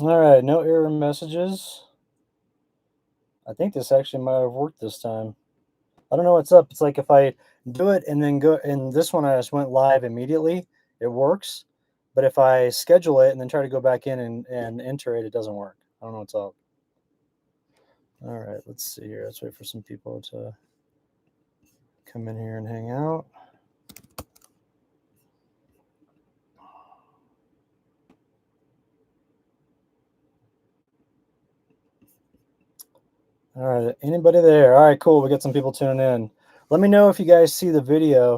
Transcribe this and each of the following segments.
All right, no error messages. I think this actually might have worked this time. I don't know what's up. It's like if I do it and then go, and this one I just went live immediately, it works. But if I schedule it and then try to go back in and enter it, it doesn't work. I don't know what's up. All right, let's see here. Let's wait for some people to come in here and hang out. All right, anybody there? All right, cool. We got some people tuning in. Let me know if you guys see the video.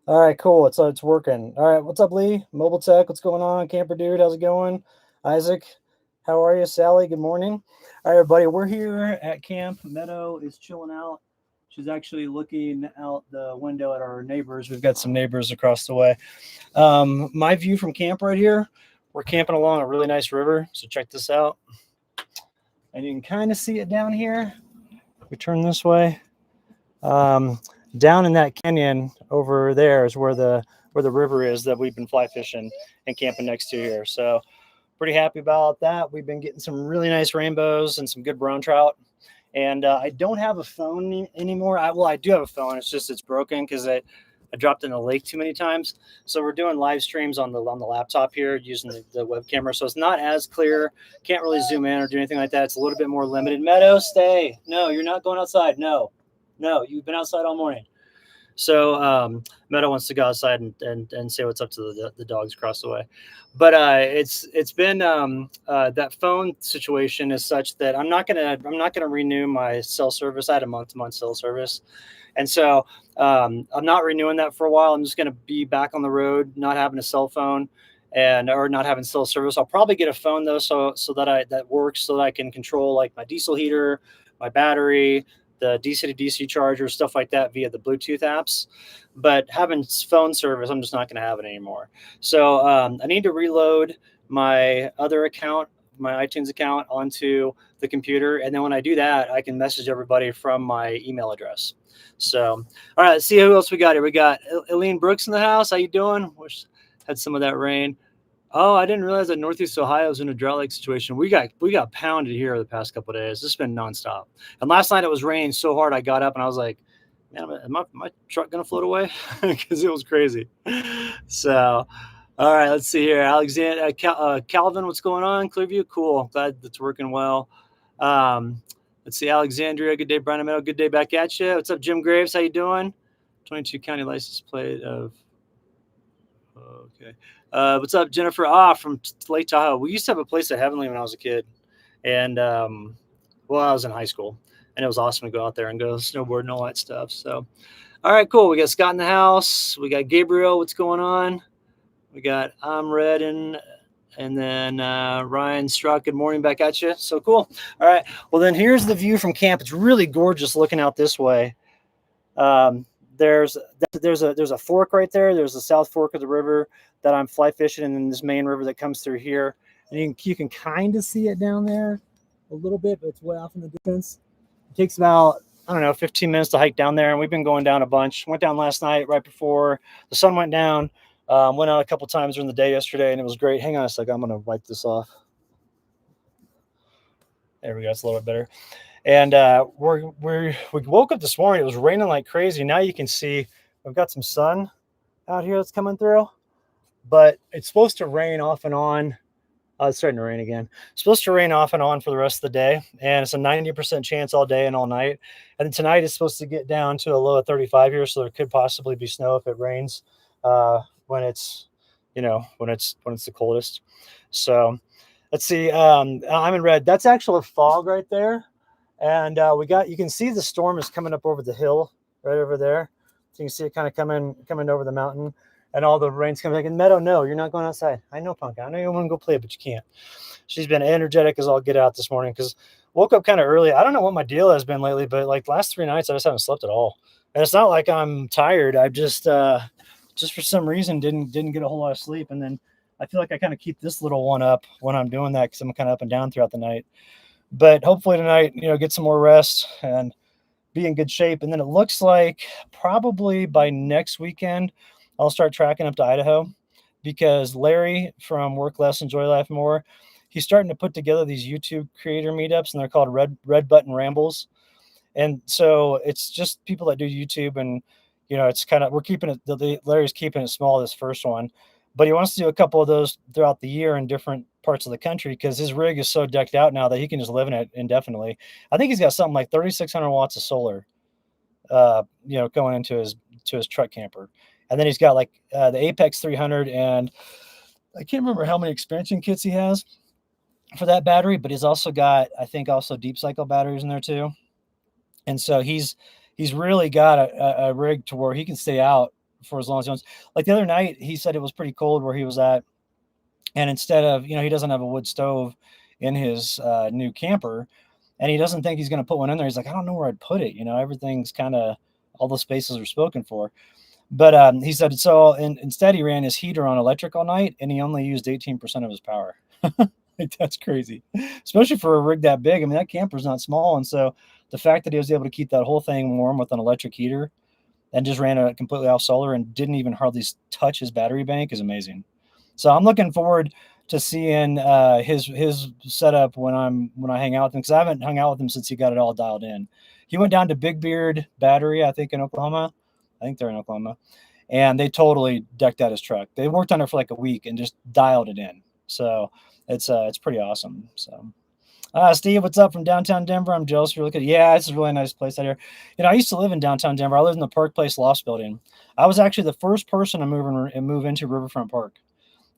All right, cool. It's working. All right, what's up, Lee? Mobile Tech, what's going on? Camper Dude, how's it going? Isaac, how are you? Sally, good morning. All right, everybody, we're here at camp. Meadow is chilling out. She's actually looking out the window at our neighbors. We've got some neighbors across the way. My view from camp right here, we're camping along a really nice river. So check this out. And you can kind of see it down here. We turn this way. Down in that canyon over there is where the river is that we've been fly fishing and camping next to here. So pretty happy about that. We've been getting some really nice rainbows and some good brown trout. And I don't have a phone anymore. I do have a phone. It's just it's broken because I dropped in a lake too many times. So we're doing live streams on the laptop here using the web camera. So it's not as clear. Can't really zoom in or do anything like that. It's a little bit more limited. Meadow, stay. No, you're not going outside. No, you've been outside all morning. So Meadow wants to go outside and say what's up to the dogs across the way. But it's been that phone situation is such that I'm not gonna renew my cell service. I had a month-to-month cell service, and so I'm not renewing that for a while. I'm just gonna be back on the road, not having a cell phone or not having cell service. I'll probably get a phone though, so that works, so that I can control like my diesel heater, my battery, the DC to DC charger, stuff like that via the Bluetooth apps. But having phone service, I'm just not going to have it anymore. So I need to reload my other account, my iTunes account, onto the computer. And then when I do that, I can message everybody from my email address. So, all right, let's see who else we got here. We got Eileen Brooks in the house. How you doing? Wish had some of that rain. Oh, I didn't realize that Northeast Ohio is in a drought-like situation. We got pounded here the past couple of days. It's been nonstop. And last night it was raining so hard. I got up and I was like, "Man, am my truck gonna float away?" Because it was crazy. So, all right, let's see here. Alexander, Calvin, what's going on? Clearview, cool. Glad that's working well. Let's see, Alexandria. Good day, Brandon Meadow. Good day back at you. What's up, Jim Graves? How you doing? 22 county license plate of. Okay. What's up, Jennifer? From Lake Tahoe. We used to have a place at Heavenly when I was a kid, and I was in high school, and it was awesome to go out there and go snowboard and all that stuff. So, all right, cool. We got Scott in the house. We got Gabriel. What's going on? We got Red and then Ryan Struck. Good morning, back at you. So cool. All right. Well, then here's the view from camp. It's really gorgeous looking out this way. There's a fork right there. There's the south fork of the river that I'm fly fishing, and then this main river that comes through here. And you can kind of see it down there a little bit, but it's way off in the distance. It takes about, 15 minutes to hike down there, and we've been going down a bunch. Went down last night right before the sun went down. Went out a couple times during the day yesterday, and it was great. Hang on a second. I'm going to wipe this off. There we go. It's a little bit better. And we woke up this morning. It was raining like crazy. Now you can see we've got some sun out here that's coming through, but it's supposed to rain off and on. It's starting to rain again. It's supposed to rain off and on for the rest of the day, and it's a 90% chance all day and all night. And then tonight is supposed to get down to a low of 35 here, so there could possibly be snow if it rains when it's the coldest. So let's see. I'm in red. That's actually fog right there. And you can see the storm is coming up over the hill right over there. So you can see it kind of coming over the mountain, and all the rain's coming. Like, in Meadow, no, you're not going outside. I know, Punk. I know you want to go play, but you can't. She's been energetic as all get out this morning because woke up kind of early. I don't know what my deal has been lately, but like last 3 nights, I just haven't slept at all. And it's not like I'm tired. I just for some reason didn't get a whole lot of sleep. And then I feel like I kind of keep this little one up when I'm doing that because I'm kind of up and down throughout the night. But hopefully tonight, get some more rest and be in good shape. And then it looks like probably by next weekend, I'll start tracking up to Idaho because Larry from Work Less, Enjoy Life More, he's starting to put together these YouTube creator meetups, and they're called Red Button Rambles. And so it's just people that do YouTube, and it's kind of, we're keeping it. Larry's keeping it small, this first one, but he wants to do a couple of those throughout the year in different parts of the country because his rig is so decked out now that he can just live in it indefinitely. I think he's got something like 3,600 watts of solar, going into his truck camper, and then he's got like the Apex 300, and I can't remember how many expansion kits he has for that battery, but he's also got, I think, also deep cycle batteries in there too. And so he's really got a rig to where he can stay out for as long as he wants. Like the other night, he said it was pretty cold where he was at, and instead of, he doesn't have a wood stove in his new camper, and he doesn't think he's going to put one in there. He's like, I don't know where I'd put it. Everything's kind of, all the spaces are spoken for. But he said so. Instead, he ran his heater on electric all night, and he only used 18% of his power. Like, that's crazy, especially for a rig that big. I mean, that camper's not small, and so the fact that he was able to keep that whole thing warm with an electric heater and just ran it completely off solar and didn't even hardly touch his battery bank is amazing. So I'm looking forward to seeing his setup when I hang out with him, because I haven't hung out with him since he got it all dialed in. He went down to Big Beard Battery, I think, in Oklahoma. I think they're in Oklahoma, and they totally decked out his truck. They worked on it for like a week and just dialed it in. So it's pretty awesome. So. Steve, what's up from downtown Denver? I'm jealous. You're looking. Yeah, it's a really nice place out here. I used to live in downtown Denver. I lived in the Park Place Lofts building. I was actually the first person to move into Riverfront Park,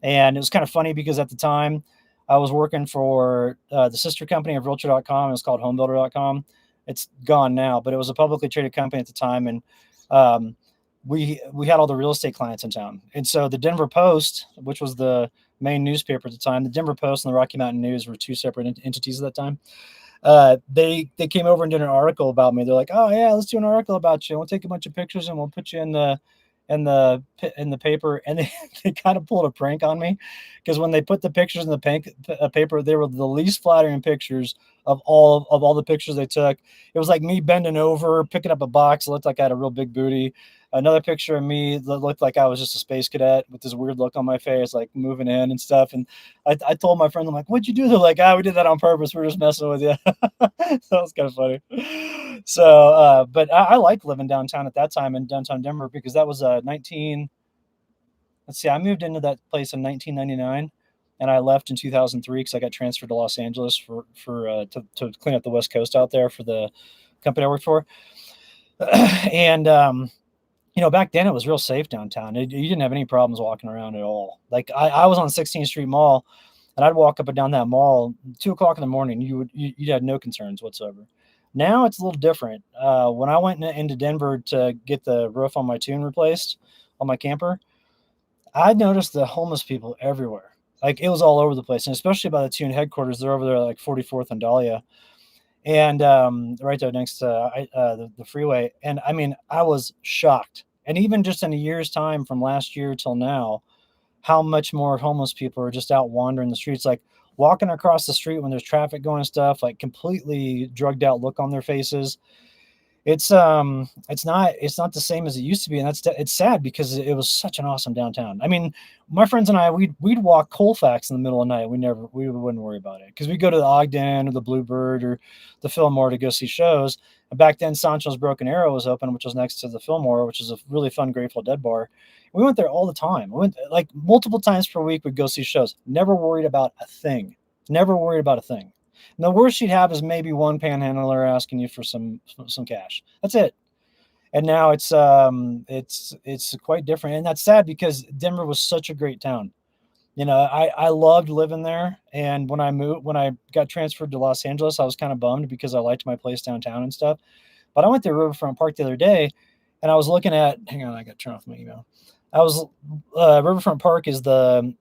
and it was kind of funny because at the time I was working for the sister company of Realtor.com. It was called HomeBuilder.com. It's gone now, but it was a publicly traded company at the time, and um, we had all the real estate clients in town. And so the Denver Post, which was the main newspaper at the time, the Denver Post and the Rocky Mountain News were two separate entities at that time. They came over and did an article about me. They're like, oh yeah, let's do an article about you. We'll take a bunch of pictures and we'll put you in the paper. And they kind of pulled a prank on me, because when they put the pictures in the paper, they were the least flattering pictures of all the pictures they took. It was like me bending over, picking up a box. It looked like I had a real big booty. Another picture of me that looked like I was just a space cadet with this weird look on my face, like moving in and stuff. And I told my friends, I'm like, what'd you do? They're like, we did that on purpose. We're just messing with you. So that was kind of funny. So, but I liked living downtown at that time in downtown Denver, because that was 19. Let's see, I moved into that place in 1999, and I left in 2003 because I got transferred to Los Angeles to clean up the West Coast out there for the company I worked for. And back then it was real safe downtown. You didn't have any problems walking around at all. Like I was on 16th Street Mall, and I'd walk up and down that mall 2:00 in the morning. You'd have no concerns whatsoever. Now it's a little different. When I went into Denver to get the roof on my Tune replaced on my camper, I noticed the homeless people everywhere. Like, it was all over the place, and especially by the Tune headquarters. They're over there like 44th and Dahlia, and right there next to the freeway. And I mean, I was shocked. And even just in a year's time from last year till now, how much more homeless people are just out wandering the streets, like walking across the street when there's traffic going and stuff, like completely drugged out look on their faces. It's not the same as it used to be, and it's sad because it was such an awesome downtown. I mean, my friends and I, we'd walk Colfax in the middle of the night. We wouldn't worry about it, because we go to the Ogden or the Bluebird or the Fillmore to go see shows. And back then, Sancho's Broken Arrow was open, which was next to the Fillmore, which is a really fun Grateful Dead bar. We went there all the time. We went like multiple times per week. We'd go see shows. Never worried about a thing. Never worried about a thing. And the worst you'd have is maybe one panhandler asking you for some cash. That's it. And now it's quite different, and that's sad because Denver was such a great town. I loved living there, and when I got transferred to Los Angeles, I was kind of bummed because I liked my place downtown and stuff. But I went to Riverfront Park the other day, and I was looking at. Hang on, I got to turn off my email. Riverfront Park is the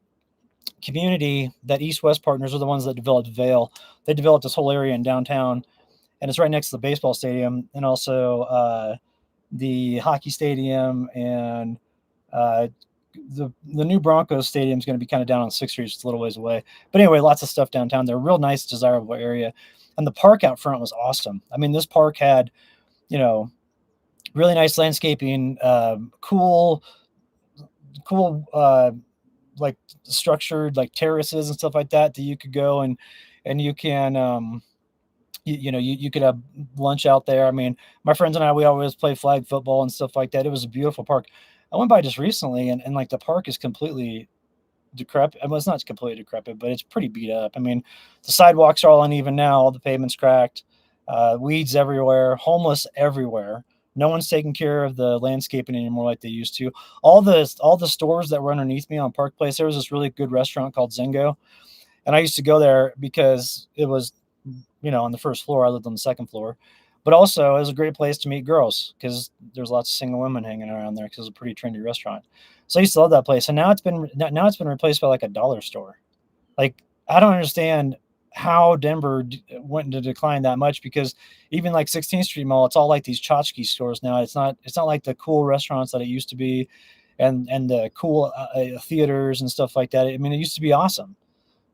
community that East West Partners are the ones that developed Vail. They developed this whole area in downtown, and it's right next to the baseball stadium, and also the hockey stadium, and the new Broncos stadium is going to be kind of down on 6th Street, just a little ways away. But anyway, lots of stuff downtown. They're a real nice, desirable area. And the park out front was awesome. I mean, this park had, you know, really nice landscaping, cool, like structured like terraces and stuff like that that you could go and you can you could have lunch out there. I mean, my friends and I, we always play flag football and stuff like that. It was a beautiful park. I went by just recently, and like the park is completely decrepit. Well, it's not completely decrepit, but it's pretty beat up. I mean, the sidewalks are all uneven now. All the pavement's cracked. Weeds everywhere. Homeless everywhere. No one's taking care of the landscaping anymore like they used to. All the stores that were underneath me on Park Place. There was this really good restaurant called Zingo, and I used to go there because it was, on the first floor. I lived on the second floor, but also it was a great place to meet girls because there's lots of single women hanging around there because it's a pretty trendy restaurant. So I used to love that place, and now it's been replaced by like a dollar store. Like, I don't understand how Denver went into decline that much, because even like 16th Street Mall, it's all like these tchotchke stores now. It's not like the cool restaurants that it used to be, and the cool theaters and stuff like that. I mean, it used to be awesome,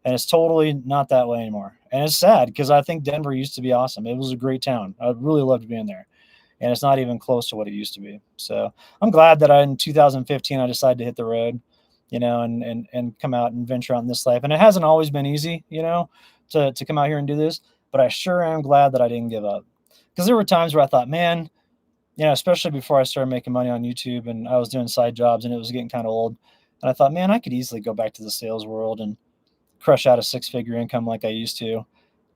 and it's totally not that way anymore. And it's sad because I think Denver used to be awesome. It was a great town. I really loved being there, and it's not even close to what it used to be. So I'm glad that in 2015 I decided to hit the road, and come out and venture out in this life. And it hasn't always been easy, to come out here and do this, but I sure am glad that I didn't give up, because there were times where I thought, man, especially before I started making money on YouTube and I was doing side jobs and it was getting kind of old, and I thought, man, I could easily go back to the sales world and crush out a six-figure income like I used to,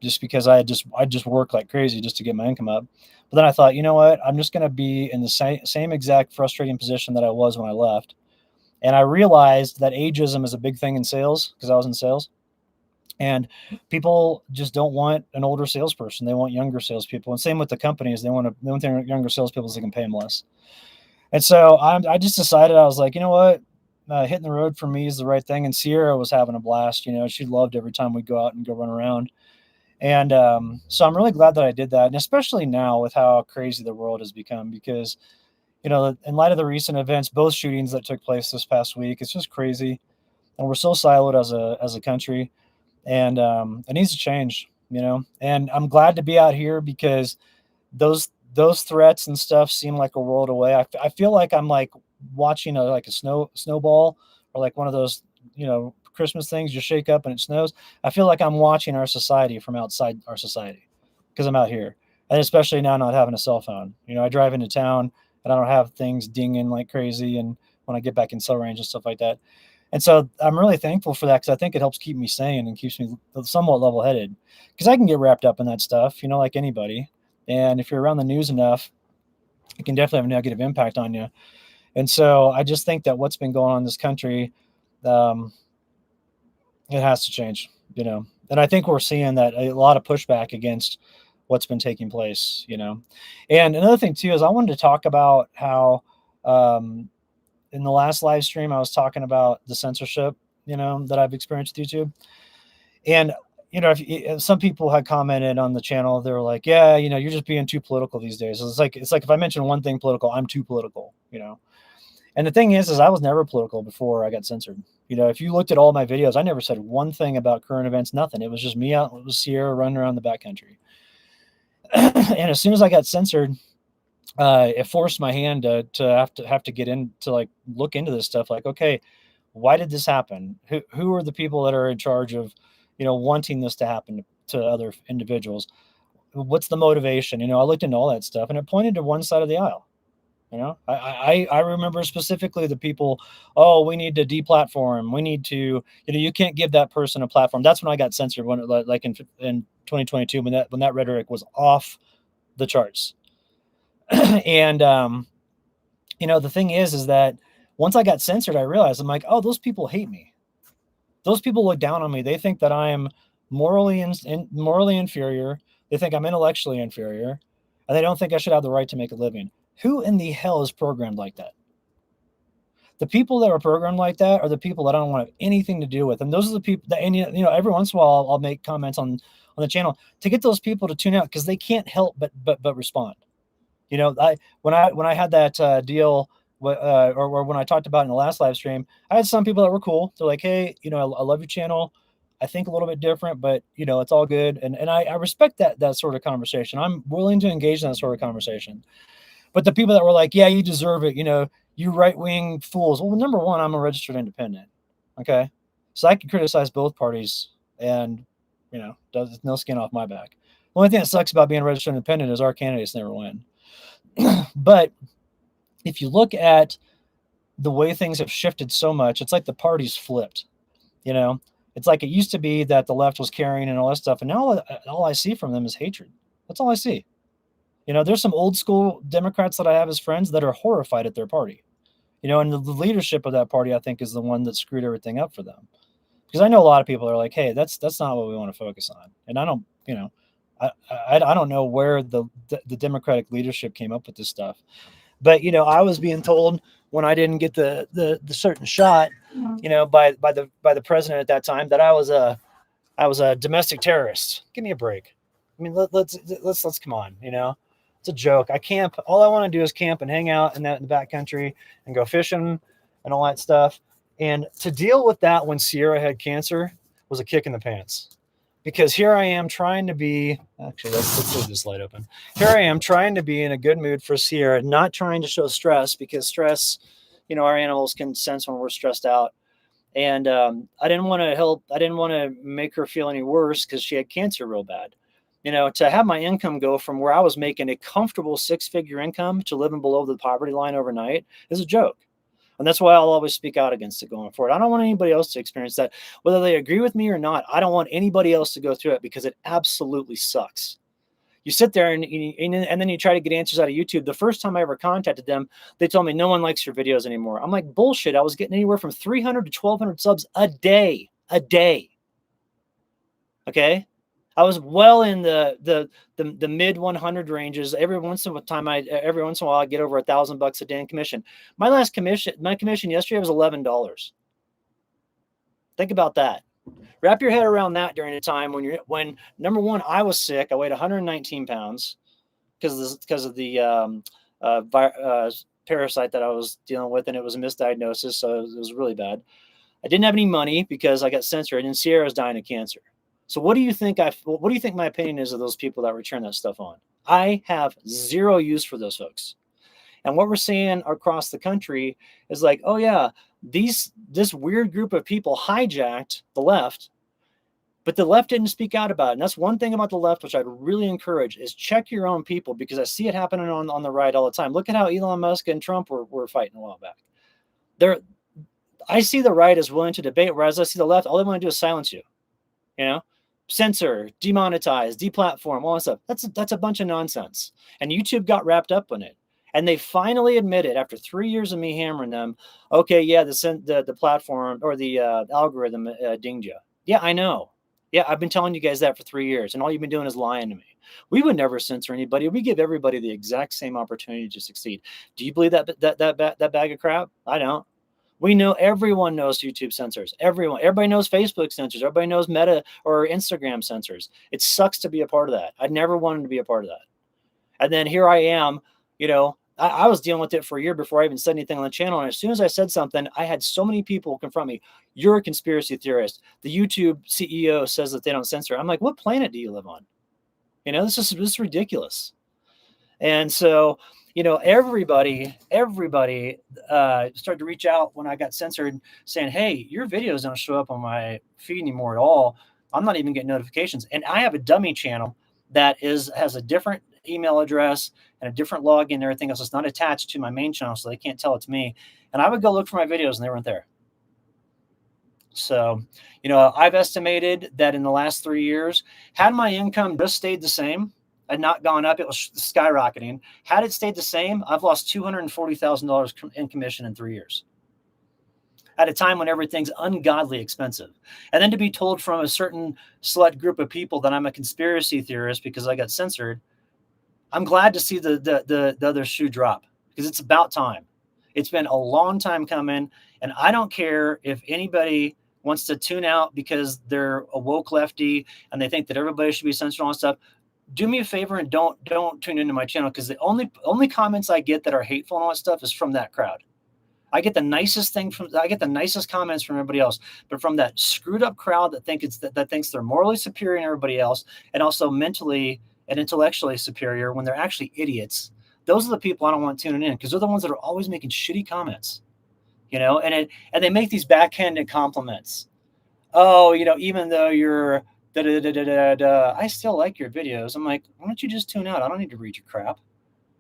just because I just work like crazy just to get my income up. But then I thought, you know what? I'm just going to be in the same exact frustrating position that I was when I left. And I realized that ageism is a big thing in sales, because I was in sales. And people just don't want an older salesperson. They want younger salespeople. And same with the companies. They want their younger salespeople so they can pay them less. And so I just decided, I was like, you know what? Hitting the road for me is the right thing. And Sierra was having a blast. She loved every time we go out and go run around. And so I'm really glad that I did that. And especially now with how crazy the world has become, because, in light of the recent events, both shootings that took place this past week, it's just crazy. And we're so siloed as a country. And it needs to change, And I'm glad to be out here, because those threats and stuff seem like a world away. I feel like I'm like watching like a snowball, or like one of those, Christmas things you shake up and it snows. I feel like I'm watching our society from outside our society, because I'm out here. And especially now, not having a cell phone. I drive into town and I don't have things dinging like crazy, and when I get back in cell range and stuff like that. And so I'm really thankful for that, because I think it helps keep me sane and keeps me somewhat level headed, because I can get wrapped up in that stuff, like anybody. And if you're around the news enough, it can definitely have a negative impact on you. And so I just think that what's been going on in this country, um, it has to change. And I think we're seeing that a lot of pushback against what's been taking place. And another thing too is I wanted to talk about how, in the last live stream, I was talking about the censorship, that I've experienced with YouTube. And, if some people had commented on the channel, they were like, yeah, you're just being too political these days. So it's like if I mention one thing political, I'm too political. And the thing is I was never political before I got censored. If you looked at all my videos, I never said one thing about current events, nothing. It was just me out with Sierra running around the backcountry. And as soon as I got censored, it forced my hand to get in to like look into this stuff. Like, okay, why did this happen? Who are the people that are in charge of, wanting this to happen to other individuals? What's the motivation? I looked into all that stuff, and it pointed to one side of the aisle. I remember specifically the people, oh, we need to deplatform. We need to, you can't give that person a platform. That's when I got censored, when like in 2022, when that rhetoric was off the charts. And the thing is that once I got censored, I realized, I'm like, oh, those people hate me. Those people look down on me. They think that I am morally inferior. They think I'm intellectually inferior, and they don't think I should have the right to make a living. Who in the hell is programmed like that? The people that are programmed like that are the people that I don't want to have anything to do with. And those are the people that, and every once in a while I'll make comments on the channel to get those people to tune out, because they can't help but respond. When I had that deal, or when I talked about it in the last live stream, I had some people that were cool. They're like, hey, I love your channel. I think a little bit different, but it's all good. And I respect that sort of conversation. I'm willing to engage in that sort of conversation. But the people that were like, yeah, you deserve it, you right-wing fools. Well, number one, I'm a registered independent. Okay. So I can criticize both parties and, does no skin off my back. The only thing that sucks about being a registered independent is our candidates never win. But if you look at the way things have shifted so much, it's like the party's flipped. It's like it used to be that the left was carrying and all that stuff, and now all I see from them is hatred. That's all I see. There's some old school Democrats that I have as friends that are horrified at their party. And the leadership of that party, I think, is the one that screwed everything up for them. Because I know a lot of people are like, hey, that's not what we want to focus on. And I don't, I don't know where the Democratic leadership came up with this stuff. But I was being told when I didn't get the certain shot, by the president at that time, that I was a domestic terrorist. Give me a break. I mean, let's come on. It's a joke. I camp. All I want to do is camp and hang out in the backcountry and go fishing and all that stuff. And to deal with that when Sierra had cancer was a kick in the pants. Because here I am trying to be, actually, let's leave this light open. Here I am trying to be in a good mood for Sierra, not trying to show stress, because stress, our animals can sense when we're stressed out. And I didn't want to make her feel any worse because she had cancer real bad. To have my income go from where I was making a comfortable 6-figure income to living below the poverty line overnight is a joke. And that's why I'll always speak out against it going forward. I don't want anybody else to experience that. Whether they agree with me or not, I don't want anybody else to go through it, because it absolutely sucks. You sit there and then you try to get answers out of YouTube. The first time I ever contacted them, they told me no one likes your videos anymore. I'm like, bullshit. I was getting anywhere from 300 to 1,200 subs a day. Okay. I was well in the mid 100 ranges. Every once in a while, I get over $1,000 a day in commission. My commission yesterday was $11. Think about that. Wrap your head around that during a time when number one, I was sick. I weighed 119 pounds because of the parasite that I was dealing with, and it was a misdiagnosis, so it was really bad. I didn't have any money because I got censored, and Sierra's dying of cancer. So what do you think my opinion is of those people that return that stuff on? I have zero use for those folks. And what we're seeing across the country is like, oh yeah, this weird group of people hijacked the left, but the left didn't speak out about it. And that's one thing about the left, which I'd really encourage, is check your own people, because I see it happening on the right all the time. Look at how Elon Musk and Trump were fighting a while back. I see the right as willing to debate, whereas I see the left, all they want to do is silence you. Censor, demonetize, deplatform, all that stuff. That's a bunch of nonsense. And YouTube got wrapped up in it. And they finally admitted, after 3 years of me hammering them, okay, yeah, the platform or the algorithm dinged you. Yeah, I know. Yeah, I've been telling you guys that for 3 years, and all you've been doing is lying to me. We would never censor anybody. We give everybody the exact same opportunity to succeed. Do you believe that bag of crap? I don't. We know, everyone knows YouTube censors. Everybody knows Facebook censors. Everybody knows Meta or Instagram censors. It sucks to be a part of that. I never wanted to be a part of that. And then here I am, I was dealing with it for a year before I even said anything on the channel. And as soon as I said something, I had so many people confront me. You're a conspiracy theorist. The YouTube CEO says that they don't censor. I'm like, what planet do you live on? This is ridiculous. And so, everybody started to reach out when I got censored, saying, hey, your videos don't show up on my feed anymore at all. I'm not even getting notifications. And I have a dummy channel that has a different email address and a different login and everything else. It's not attached to my main channel, so they can't tell it's me. And I would go look for my videos, and they weren't there. So, I've estimated that in the last 3 years, had my income just stayed the same, had not gone up, it was skyrocketing. Had it stayed the same, I've lost $240,000 in commission in 3 years. At a time when everything's ungodly expensive. And then to be told from a certain select group of people that I'm a conspiracy theorist because I got censored, I'm glad to see the other shoe drop, because it's about time. It's been a long time coming, and I don't care if anybody wants to tune out because they're a woke lefty and they think that everybody should be censored and all that stuff. Do me a favor and don't tune into my channel, because the only comments I get that are hateful and all that stuff is from that crowd. I get the nicest comments from everybody else, but from that screwed up crowd that thinks they're morally superior than everybody else, and also mentally and intellectually superior when they're actually idiots. Those are the people I don't want tuning in, because they're the ones that are always making shitty comments, and they make these backhanded compliments. Oh, even though you're da da da da da da, I still like your videos. I'm like, why don't you just tune out? I don't need to read your crap.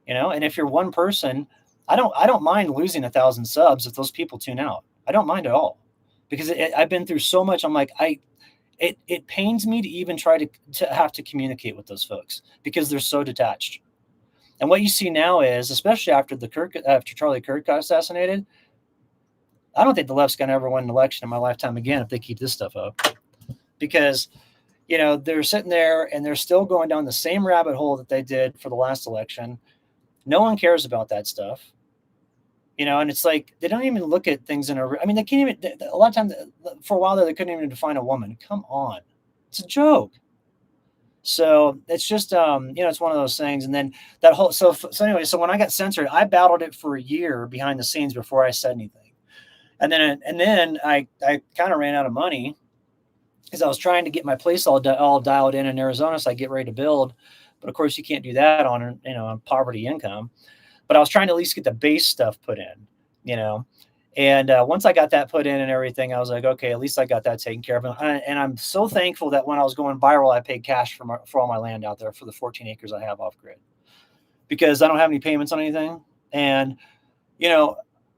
And if you're one person, I don't mind losing 1,000 subs if those people tune out. I don't mind at all, because I've been through so much. I'm like, it pains me to even try to have to communicate with those folks, because they're so detached. And what you see now is, especially after Charlie Kirk got assassinated, I don't think the left's going to ever win an election in my lifetime again if they keep this stuff up, because they're sitting there and they're still going down the same rabbit hole that they did for the last election. No one cares about that stuff, and it's like they don't even look at things they can't even. A lot of times, for a while there, they couldn't even define a woman. Come on, it's a joke. So it's just it's one of those things. And then that whole so anyway, so when I got censored, I battled it for a year behind the scenes before I said anything. And then I kind of ran out of money, because I was trying to get my place all dialed in Arizona, so I get ready to build. But of course, you can't do that on poverty income. But I was trying to at least get the base stuff put in, And once I got that put in and everything, I was like, okay, at least I got that taken care of. And I'm so thankful that when I was going viral, I paid cash for all my land out there, for the 14 acres I have off grid, because I don't have any payments on anything. And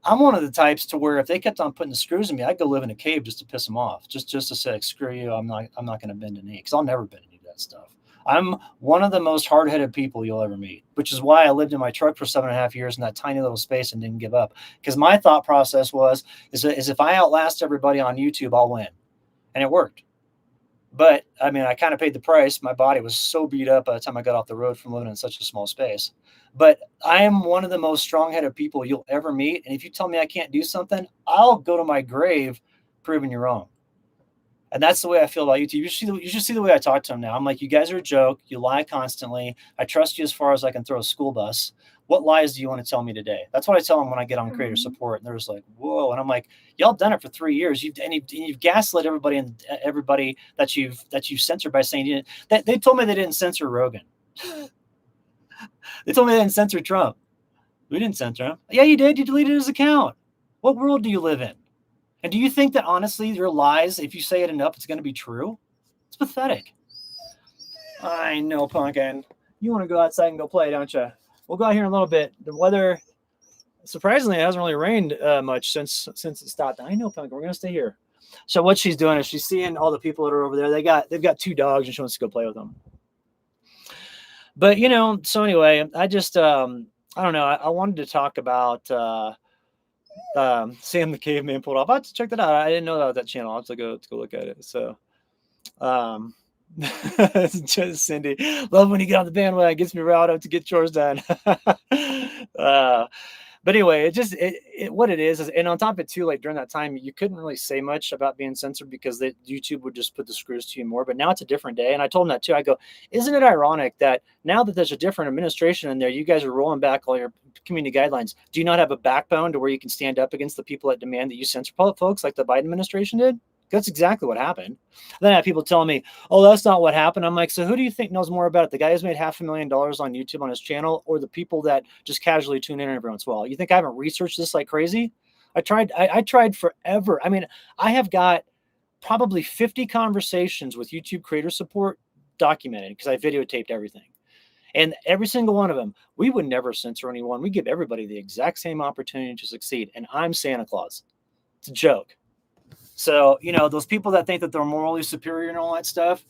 I'm one of the types to where if they kept on putting the screws in me, I'd go live in a cave just to piss them off, just to say, screw you, I'm not going to bend a knee, because I'll never bend any of that stuff. I'm one of the most hard-headed people you'll ever meet, which is why I lived in my truck for 7.5 years in that tiny little space and didn't give up. Because my thought process is if I outlast everybody on YouTube, I'll win, and it worked. But I mean, I kind of paid the price. My body was so beat up by the time I got off the road from living in such a small space. But I am one of the most strong-headed people you'll ever meet. And if you tell me I can't do something, I'll go to my grave proving you're wrong. And that's the way I feel about YouTube. You should see the way I talk to them now. I'm like, you guys are a joke. You lie constantly. I trust you as far as I can throw a school bus. What lies do you want to tell me today? That's what I tell them when I get on creator support. And they're just like, whoa. And I'm like, y'all done it for 3 years. You've gaslit everybody that you've censored by saying they told me they didn't censor Rogan. They told me they didn't censor Trump. We didn't censor him. Yeah, you did. You deleted his account. What world do you live in? And do you think that honestly your lies, if you say it enough, it's going to be true? It's pathetic. I know, Pumpkin. You want to go outside and go play, don't you? We'll go out here in a little bit. The weather, surprisingly, it hasn't really rained much since it stopped. I know, Pumpkin. We're going to stay here. So what she's doing is she's seeing all the people that are over there. They've got 2 dogs, and she wants to go play with them. But, so anyway, I just, I don't know. I wanted to talk about Sam the Caveman pulled off. I have to check that out. I didn't know about that channel. I'll have to go look at it. So, just Cindy, love when you get on the bandwagon. It gets me riled up to get chores done. But anyway, what it is, and on top of it too, like during that time, you couldn't really say much about being censored because YouTube would just put the screws to you more. But now it's a different day. And I told him that too. I go, isn't it ironic that now that there's a different administration in there, you guys are rolling back all your community guidelines? Do you not have a backbone to where you can stand up against the people that demand that you censor folks like the Biden administration did? That's exactly what happened. Then I have people telling me, oh, that's not what happened. I'm like, so who do you think knows more about it? The guy who's made $500,000 on YouTube on his channel, or the people that just casually tune in every once in a while? You think I haven't researched this like crazy? I tried forever. I mean, I have got probably 50 conversations with YouTube creator support documented because I videotaped everything. And every single one of them, we would never censor anyone. We give everybody the exact same opportunity to succeed. And I'm Santa Claus. It's a joke. So, those people that think that they're morally superior and all that stuff,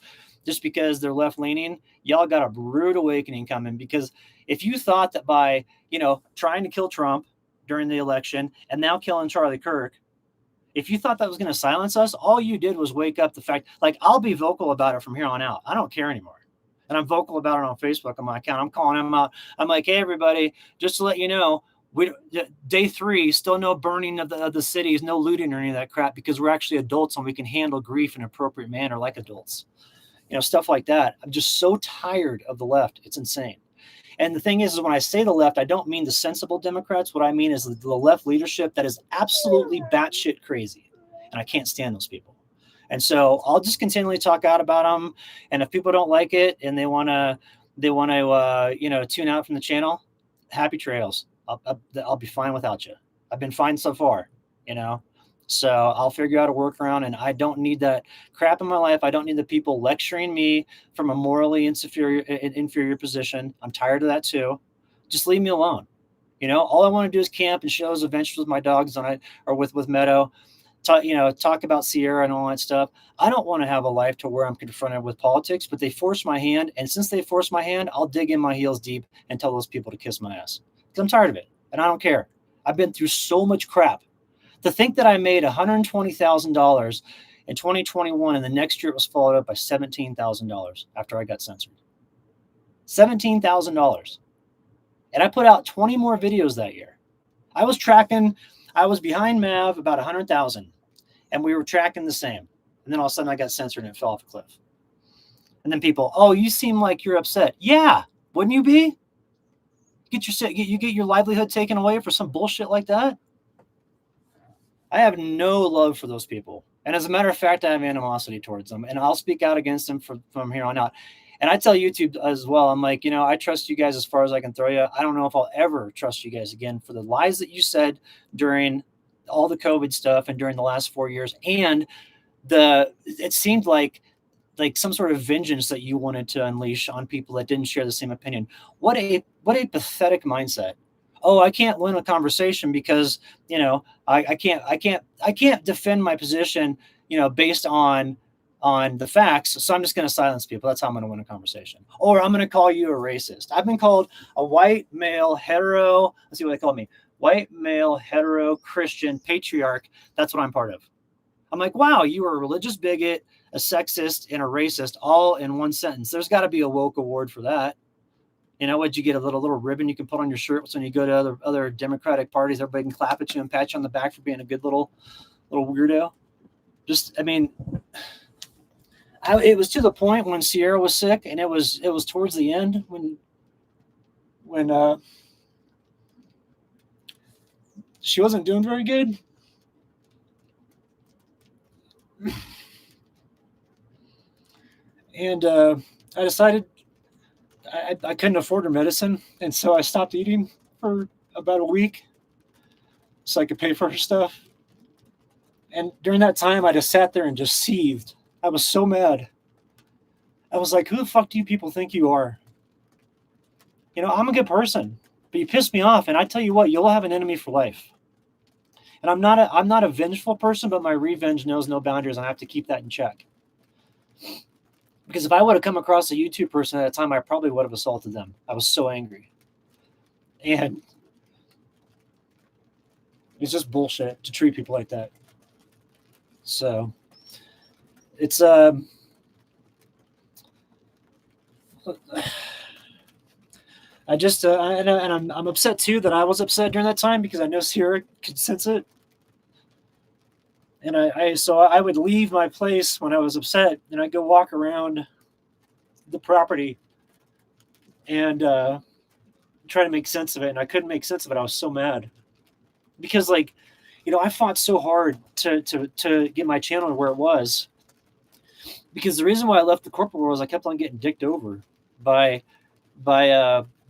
just because they're left-leaning, y'all got a rude awakening coming. Because if you thought that by, trying to kill Trump during the election and now killing Charlie Kirk, if you thought that was going to silence us, all you did was wake up the fact, like, I'll be vocal about it from here on out. I don't care anymore. And I'm vocal about it on Facebook on my account. I'm calling them out. I'm like, hey, everybody, just to let you know, day 3, still no burning of the cities, no looting or any of that crap, because we're actually adults and we can handle grief in an appropriate manner like adults. Stuff like that. I'm just so tired of the left. It's insane. And the thing is when I say the left, I don't mean the sensible Democrats. What I mean is the left leadership that is absolutely batshit crazy. And I can't stand those people. And so I'll just continually talk out about them. And if people don't like it and they want to, tune out from the channel, happy trails. I'll be fine without you. I've been fine so far, So I'll figure out a workaround, and I don't need that crap in my life. I don't need the people lecturing me from a morally inferior position. I'm tired of that too. Just leave me alone. All I want to do is camp and show those adventures with my dogs or with Meadow. Talk about Sierra and all that stuff. I don't want to have a life to where I'm confronted with politics, but they force my hand. And since they force my hand, I'll dig in my heels deep and tell those people to kiss my ass. Because I'm tired of it. And I don't care. I've been through so much crap. To think that I made $120,000 in 2021 and the next year it was followed up by $17,000 after I got censored. $17,000. And I put out 20 more videos that year. I was behind Mav about 100,000 and we were tracking the same. And then all of a sudden I got censored and it fell off a cliff. And then people, oh, you seem like you're upset. Yeah, wouldn't you be? You get your livelihood taken away for some bullshit like that? I have no love for those people. And as a matter of fact, I have animosity towards them. And I'll speak out against them from here on out. And I tell YouTube as well, I'm like, I trust you guys as far as I can throw you. I don't know if I'll ever trust you guys again for the lies that you said during all the COVID stuff and during the last 4 years. And it seemed like some sort of vengeance that you wanted to unleash on people that didn't share the same opinion. What a pathetic mindset. Oh, I can't win a conversation because, I can't defend my position, based on the facts. So I'm just going to silence people. That's how I'm going to win a conversation. Or I'm going to call you a racist. I've been called a white male hetero. Let's see what they call me. White male hetero Christian patriarch. That's what I'm part of. I'm like, wow, you are a religious bigot, a sexist, and a racist all in one sentence. There's got to be a woke award for that. Would you get a little ribbon you can put on your shirt so when you go to other Democratic parties, everybody can clap at you and pat you on the back for being a good little weirdo. It was to the point when Sierra was sick, and it was towards the end when she wasn't doing very good. And I decided I couldn't afford her medicine, and so I stopped eating for about a week so I could pay for her stuff. And during that time, I just sat there and just seethed. I was so mad. I was like, who the fuck do you people think you are? I'm a good person, but you piss me off, and I tell you what, you'll have an enemy for life. And I'm not a vengeful person, but my revenge knows no boundaries, and I have to keep that in check. Because if I would have come across a YouTube person at a time, I probably would have assaulted them. I was so angry. And it's just bullshit to treat people like that. So it's I'm upset too that I was upset during that time because I know Sierra could sense it. And so I would leave my place when I was upset, and I'd go walk around the property and try to make sense of it. And I couldn't make sense of it. I was so mad because, I fought so hard to get my channel to where it was. Because the reason why I left the corporate world is I kept on getting dicked over by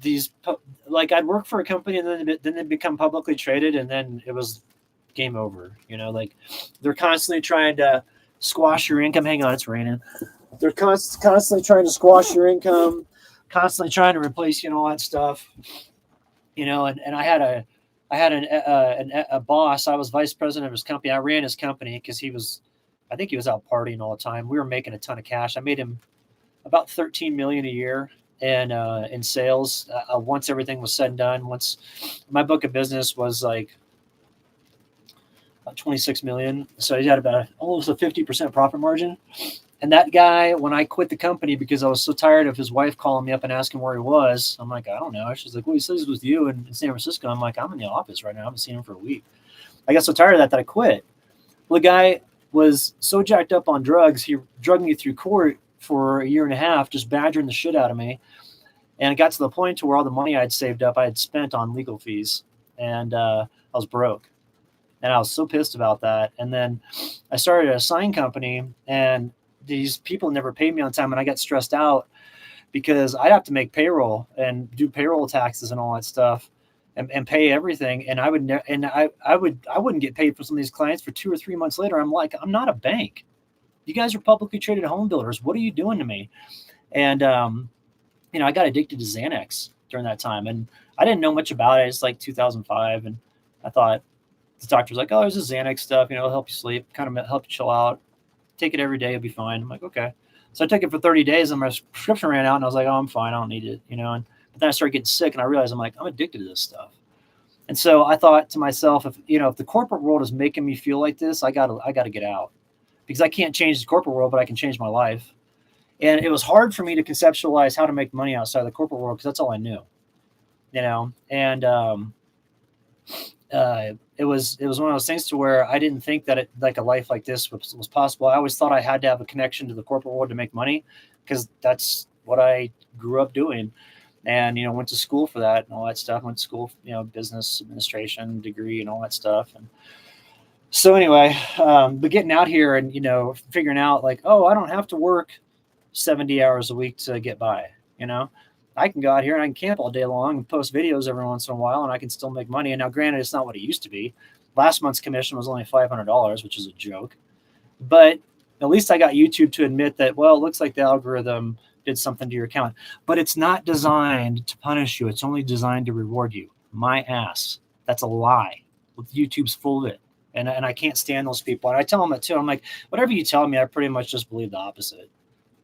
these. I'd work for a company and then they'd become publicly traded, and then it was game over. They're constantly trying to squash your income. Hang on, it's raining. They're constantly trying to squash your income, constantly trying to replace you and all that stuff. And I had a boss. I was vice president of his company. I ran his company because I think he was out partying all the time. We were making a ton of cash. I made him about $13 million a year in sales. Once everything was said and done, once my book of business was like about 26 million. So he had about almost a 50% profit margin. And that guy, when I quit the company because I was so tired of his wife calling me up and asking where he was, I'm like, I don't know. She's like, well, he says he was with you in San Francisco. I'm like, I'm in the office right now. I haven't seen him for a week. I got so tired of that I quit. Well, the guy was so jacked up on drugs. He drugged me through court for a year and a half, just badgering the shit out of me. And it got to the point to where all the money I'd saved up, I had spent on legal fees, and I was broke. And I was so pissed about that. And then I started a sign company, and these people never paid me on time, and I got stressed out because I'd have to make payroll and do payroll taxes and all that stuff, and pay everything. And I would and I wouldn't get paid for some of these clients for 2 or 3 months later. I'm like, I'm not a bank. You guys are publicly traded home builders. What are you doing to me? And I got addicted to Xanax during that time, and I didn't know much about it. It's like 2005, and I thought the doctor's like, "Oh, there's this Xanax stuff. It'll help you sleep, kind of help you chill out. Take it every day, you'll be fine." I'm like, "Okay." So I took it for 30 days, and my prescription ran out, and I was like, "Oh, I'm fine. I don't need it," And but then I started getting sick, and I realized I'm addicted to this stuff. And so I thought to myself, if the corporate world is making me feel like this, I gotta get out, because I can't change the corporate world, but I can change my life. And it was hard for me to conceptualize how to make money outside of the corporate world, because that's all I knew, And it was one of those things to where I didn't think that like a life like this was possible. I always thought I had to have a connection to the corporate world to make money, because that's what I grew up doing. And went to school for that and all that stuff. Went to school, business administration degree and all that stuff. And so anyway, but getting out here and figuring out like, oh, I don't have to work 70 hours a week to get by. I can go out here and I can camp all day long and post videos every once in a while, and I can still make money. And now, granted, it's not what it used to be. Last month's commission was only $500, which is a joke. But at least I got YouTube to admit that, well, it looks like the algorithm did something to your account. But it's not designed to punish you. It's only designed to reward you. My ass. That's a lie. YouTube's full of it. And I can't stand those people. And I tell them that too. I'm like, whatever you tell me, I pretty much just believe the opposite.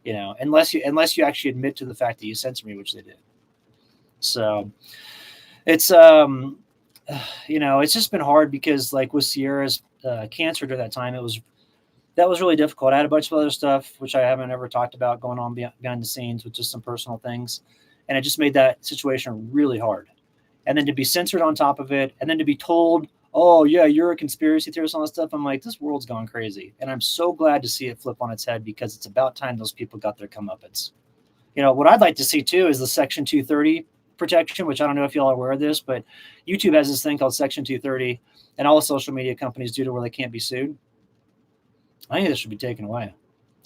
Unless you actually admit to the fact that you censor me, which they did. So it's it's just been hard, because like with Sierra's cancer during that time, that was really difficult. I had a bunch of other stuff which I haven't ever talked about going on behind the scenes, with just some personal things, and it just made that situation really hard. And then to be censored on top of it, and then to be told, oh yeah, you're a conspiracy theorist and all that stuff. I'm like, this world's gone crazy. And I'm so glad to see it flip on its head, because it's about time those people got their comeuppance. What I'd like to see too is the Section 230 protection, which I don't know if y'all are aware of this, but YouTube has this thing called Section 230, and all the social media companies do, to where they can't be sued. I think this should be taken away,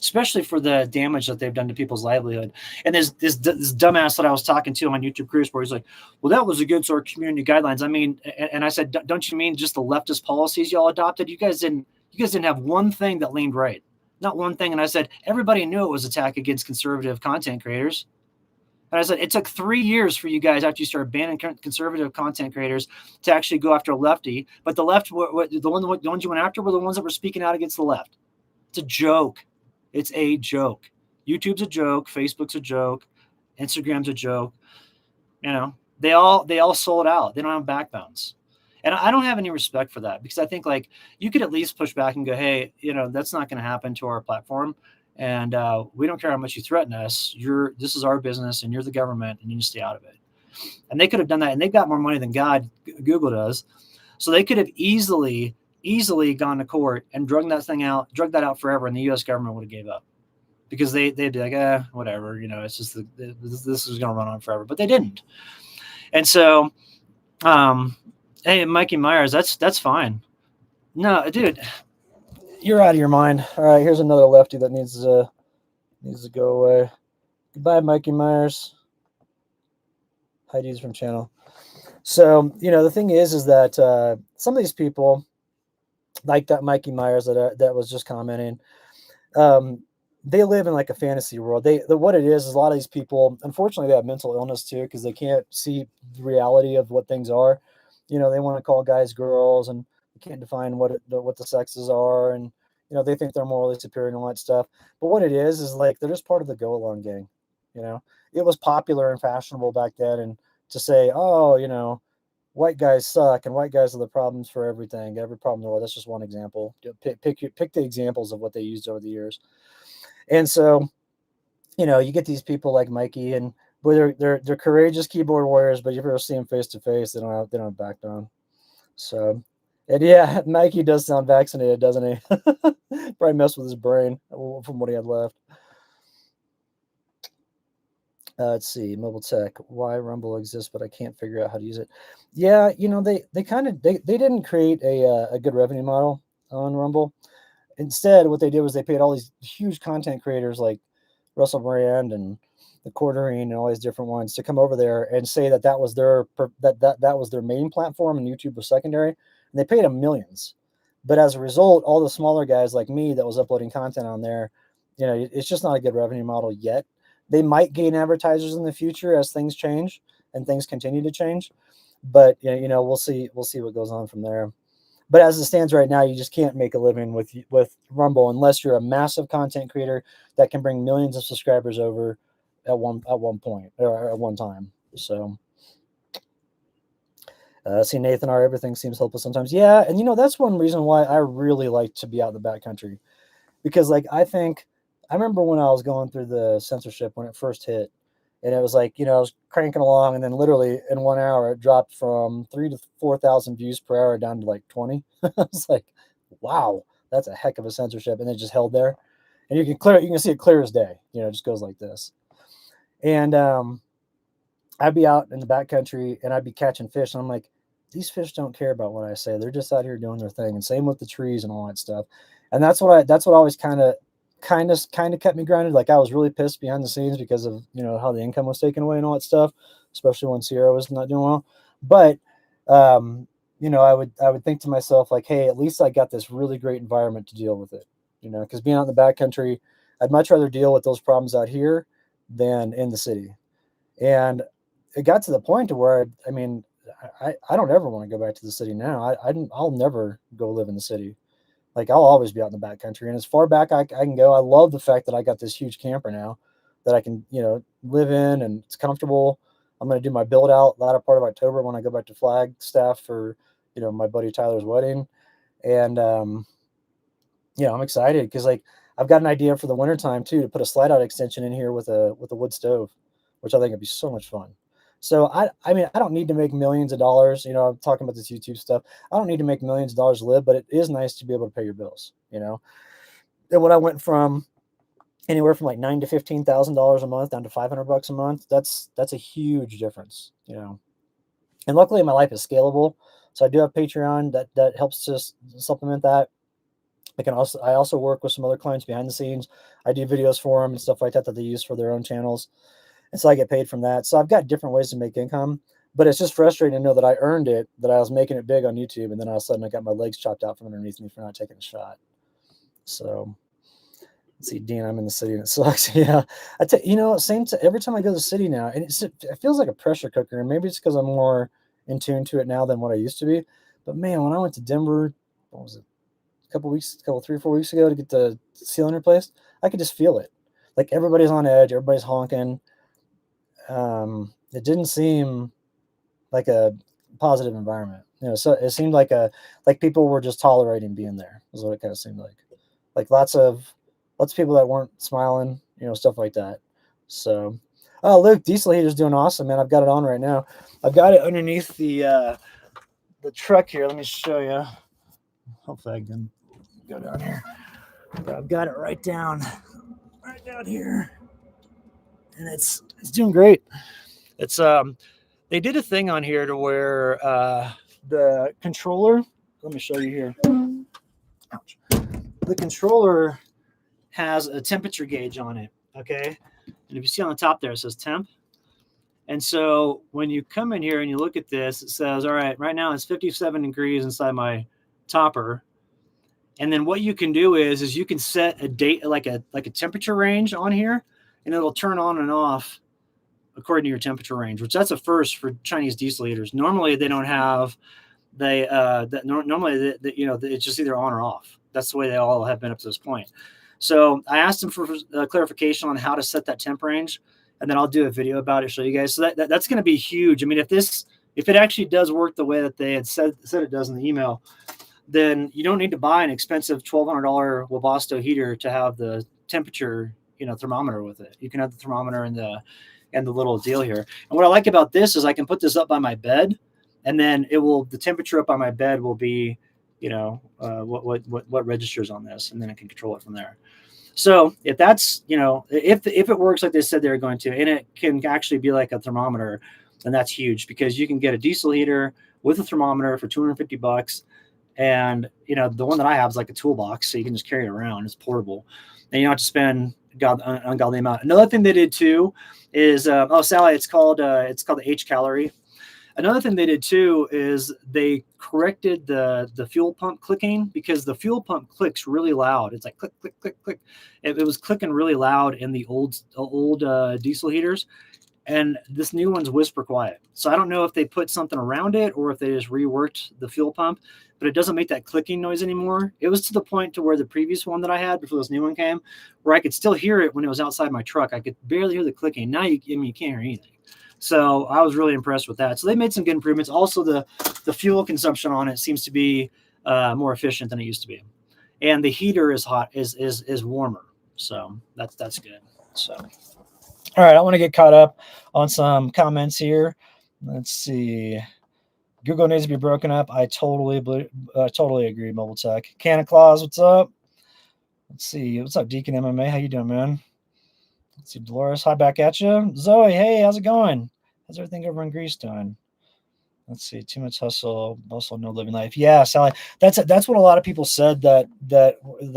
especially for the damage that they've done to people's livelihood. And there's this dumbass that I was talking to on YouTube Cruise, where he's like, well, that was against our community guidelines. I mean, and I said, don't you mean just the leftist policies y'all adopted? You guys didn't have one thing that leaned right. Not one thing. And I said, everybody knew it was attack against conservative content creators. And I said, it took 3 years for you guys, after you started banning conservative content creators, to actually go after a lefty. But the left, the ones you went after were the ones that were speaking out against the left. It's a joke. It's a joke. YouTube's a joke. Facebook's a joke. Instagram's a joke. They all sold out. They don't have backbones. And I don't have any respect for that, because I think like you could at least push back and go, hey, that's not going to happen to our platform. And we don't care how much you threaten us. This is our business, and you're the government, and you need to stay out of it. And they could have done that, and they've got more money than Google does. So they could have easily gone to court and drug that out forever, and the U.S. government would have gave up, because they'd be like, whatever, it's just this is going to run on forever. But they didn't. And so, hey, Mikey Myers, that's fine. No, dude, you're out of your mind. All right, here's another lefty that needs to go away. Goodbye, Mikey Myers. Heidi's from channel. So, the thing is that some of these people, like that Mikey Myers that was just commenting, they live in like a fantasy world. What it is a lot of these people, unfortunately, they have mental illness too, because they can't see the reality of what things are. They want to call guys girls, and they can't define what the sexes are, and they think they're morally superior and all that stuff. But what it is like they're just part of the go along gang. It was popular and fashionable back then, and to say, oh, white guys suck and white guys are the problems for everything, every problem in the world. That's just one example. Pick the examples of what they used over the years. And so, you get these people like Mikey, and they're courageous keyboard warriors, but you ever see them face to face, they don't have backbone. So, and yeah, Mikey does sound vaccinated, doesn't he? Probably messed with his brain from what he had left. Let's see, mobile tech. Why Rumble exists, but I can't figure out how to use it. Yeah, they didn't create a good revenue model on Rumble. Instead, what they did was they paid all these huge content creators like Russell Brand and the Quartering and all these different ones to come over there and say that that was that was their main platform and YouTube was secondary. And they paid them millions. But as a result, all the smaller guys like me that was uploading content on there, it's just not a good revenue model yet. They might gain advertisers in the future as things change and things continue to change. But we'll see. We'll see what goes on from there. But as it stands right now, you just can't make a living with Rumble unless you're a massive content creator that can bring millions of subscribers over at one point or at one time. So, see Nathan R. Everything seems hopeless sometimes. Yeah, and that's one reason why I really like to be out in the backcountry because like I remember when I was going through the censorship when it first hit, and it was like I was cranking along, and then literally in 1 hour it dropped from 3 to 4 thousand views per hour down to like 20. I was like, wow, that's a heck of a censorship, and it just held there, and you can see it clear as day. It just goes like this, and I'd be out in the backcountry and I'd be catching fish, and I'm like, these fish don't care about what I say. They're just out here doing their thing, and same with the trees and all that stuff. And that's what always kind of kept me grounded. Like I was really pissed behind the scenes because of how the income was taken away and all that stuff, especially when Sierra was not doing well. But I would think to myself like, hey, at least I got this really great environment to deal with it. Because being out in the backcountry, I'd much rather deal with those problems out here than in the city. And it got to the point to where I mean, I don't ever want to go back to the city now. I'll never go live in the city. Like I'll always be out in the backcountry, and as far back I can go. I love the fact that I got this huge camper now that I can live in, and it's comfortable. I'm going to do my build out latter part of October when I go back to Flagstaff for my buddy Tyler's wedding, and I'm excited because like I've got an idea for the wintertime too to put a slide out extension in here with a wood stove, which I think would be so much fun. So I mean I don't need to make millions of dollars. I'm talking about this YouTube stuff. I don't need to make millions of dollars to live, but it is nice to be able to pay your bills. And when I went from anywhere from like $9,000 to $15,000 a month down to $500 a month, that's a huge difference. And luckily my life is scalable, so I do have Patreon that helps to supplement that. I also work with some other clients behind the scenes. I do videos for them and stuff like that they use for their own channels, and so I get paid from that. So I've got different ways to make income, but it's just frustrating to know that I earned it, that I was making it big on YouTube, and then all of a sudden I got my legs chopped out from underneath me for not taking a shot. So let's see, Dean, I'm in the city and it sucks. Yeah, every time I go to the city now, and it feels like a pressure cooker, and maybe it's because I'm more in tune to it now than what I used to be. But man, when I went to Denver, what was it? A couple 3 or 4 weeks ago to get the ceiling replaced, I could just feel it. Like everybody's on edge, everybody's honking. It didn't seem like a positive environment, so it seemed like people were just tolerating being there, is what it kind of seemed like. Like lots of people that weren't smiling, stuff like that. So, oh, Luke, diesel heater's doing awesome, man. I've got it on right now. I've got it underneath the truck here. Let me show you. Hopefully I can go down here. But I've got it right down here, and it's doing great. It's they did a thing on here to where the controller. Let me show you here. Ouch. The controller has a temperature gauge on it. Okay, and if you see on the top there, it says temp. And so when you come in here and you look at this, it says, all right, right now it's 57 degrees inside my topper. And then what you can do is you can set a date, like a temperature range on here, and it'll turn on and off according to your temperature range, which that's a first for Chinese diesel heaters. Normally they don't have normally it's just either on or off. That's the way they all have been up to this point. So I asked them for clarification on how to set that temp range, and then I'll do a video about it, show you guys. So that's going to be huge. I mean, if it actually does work the way that they had said it does in the email, then you don't need to buy an expensive $1,200 Webasto heater to have the temperature, thermometer with it. You can have the thermometer and the little deal here. And what I like about this is I can put this up by my bed, and then the temperature up on my bed will be, what registers on this, and then I can control it from there. So if that's, if it works like they said they're going to, and it can actually be like a thermometer, then that's huge because you can get a diesel heater with a thermometer for $250. And the one that I have is like a toolbox, so you can just carry it around. It's portable, and you don't have to spend ungodly amount. Another thing they did too is Sally, it's called the H calorie. Another thing they did too is they corrected the fuel pump clicking, because the fuel pump clicks really loud. It's like click click click click. It was clicking really loud in the old diesel heaters, and this new one's whisper quiet. So I don't know if they put something around it or if they just reworked the fuel pump, but it doesn't make that clicking noise anymore. It was to the point to where the previous one that I had before this new one came, where I could still hear it when it was outside my truck. I could barely hear the clicking. Now you can't hear anything. So I was really impressed with that. So they made some good improvements. Also, the fuel consumption on it seems to be more efficient than it used to be, and the heater is warmer. So that's good. So. All right, I want to get caught up on some comments here. Let's see. Google needs to be broken up. I totally agree, Mobile Tech. Canna Claus, what's up? Let's see. What's up, Deacon MMA? How you doing, man? Let's see, Dolores, hi back at you. Zoe, hey, how's it going? How's everything over in Greece doing? Let's see. Too much hustle, no living life. Yeah, Sally. That's what a lot of people said that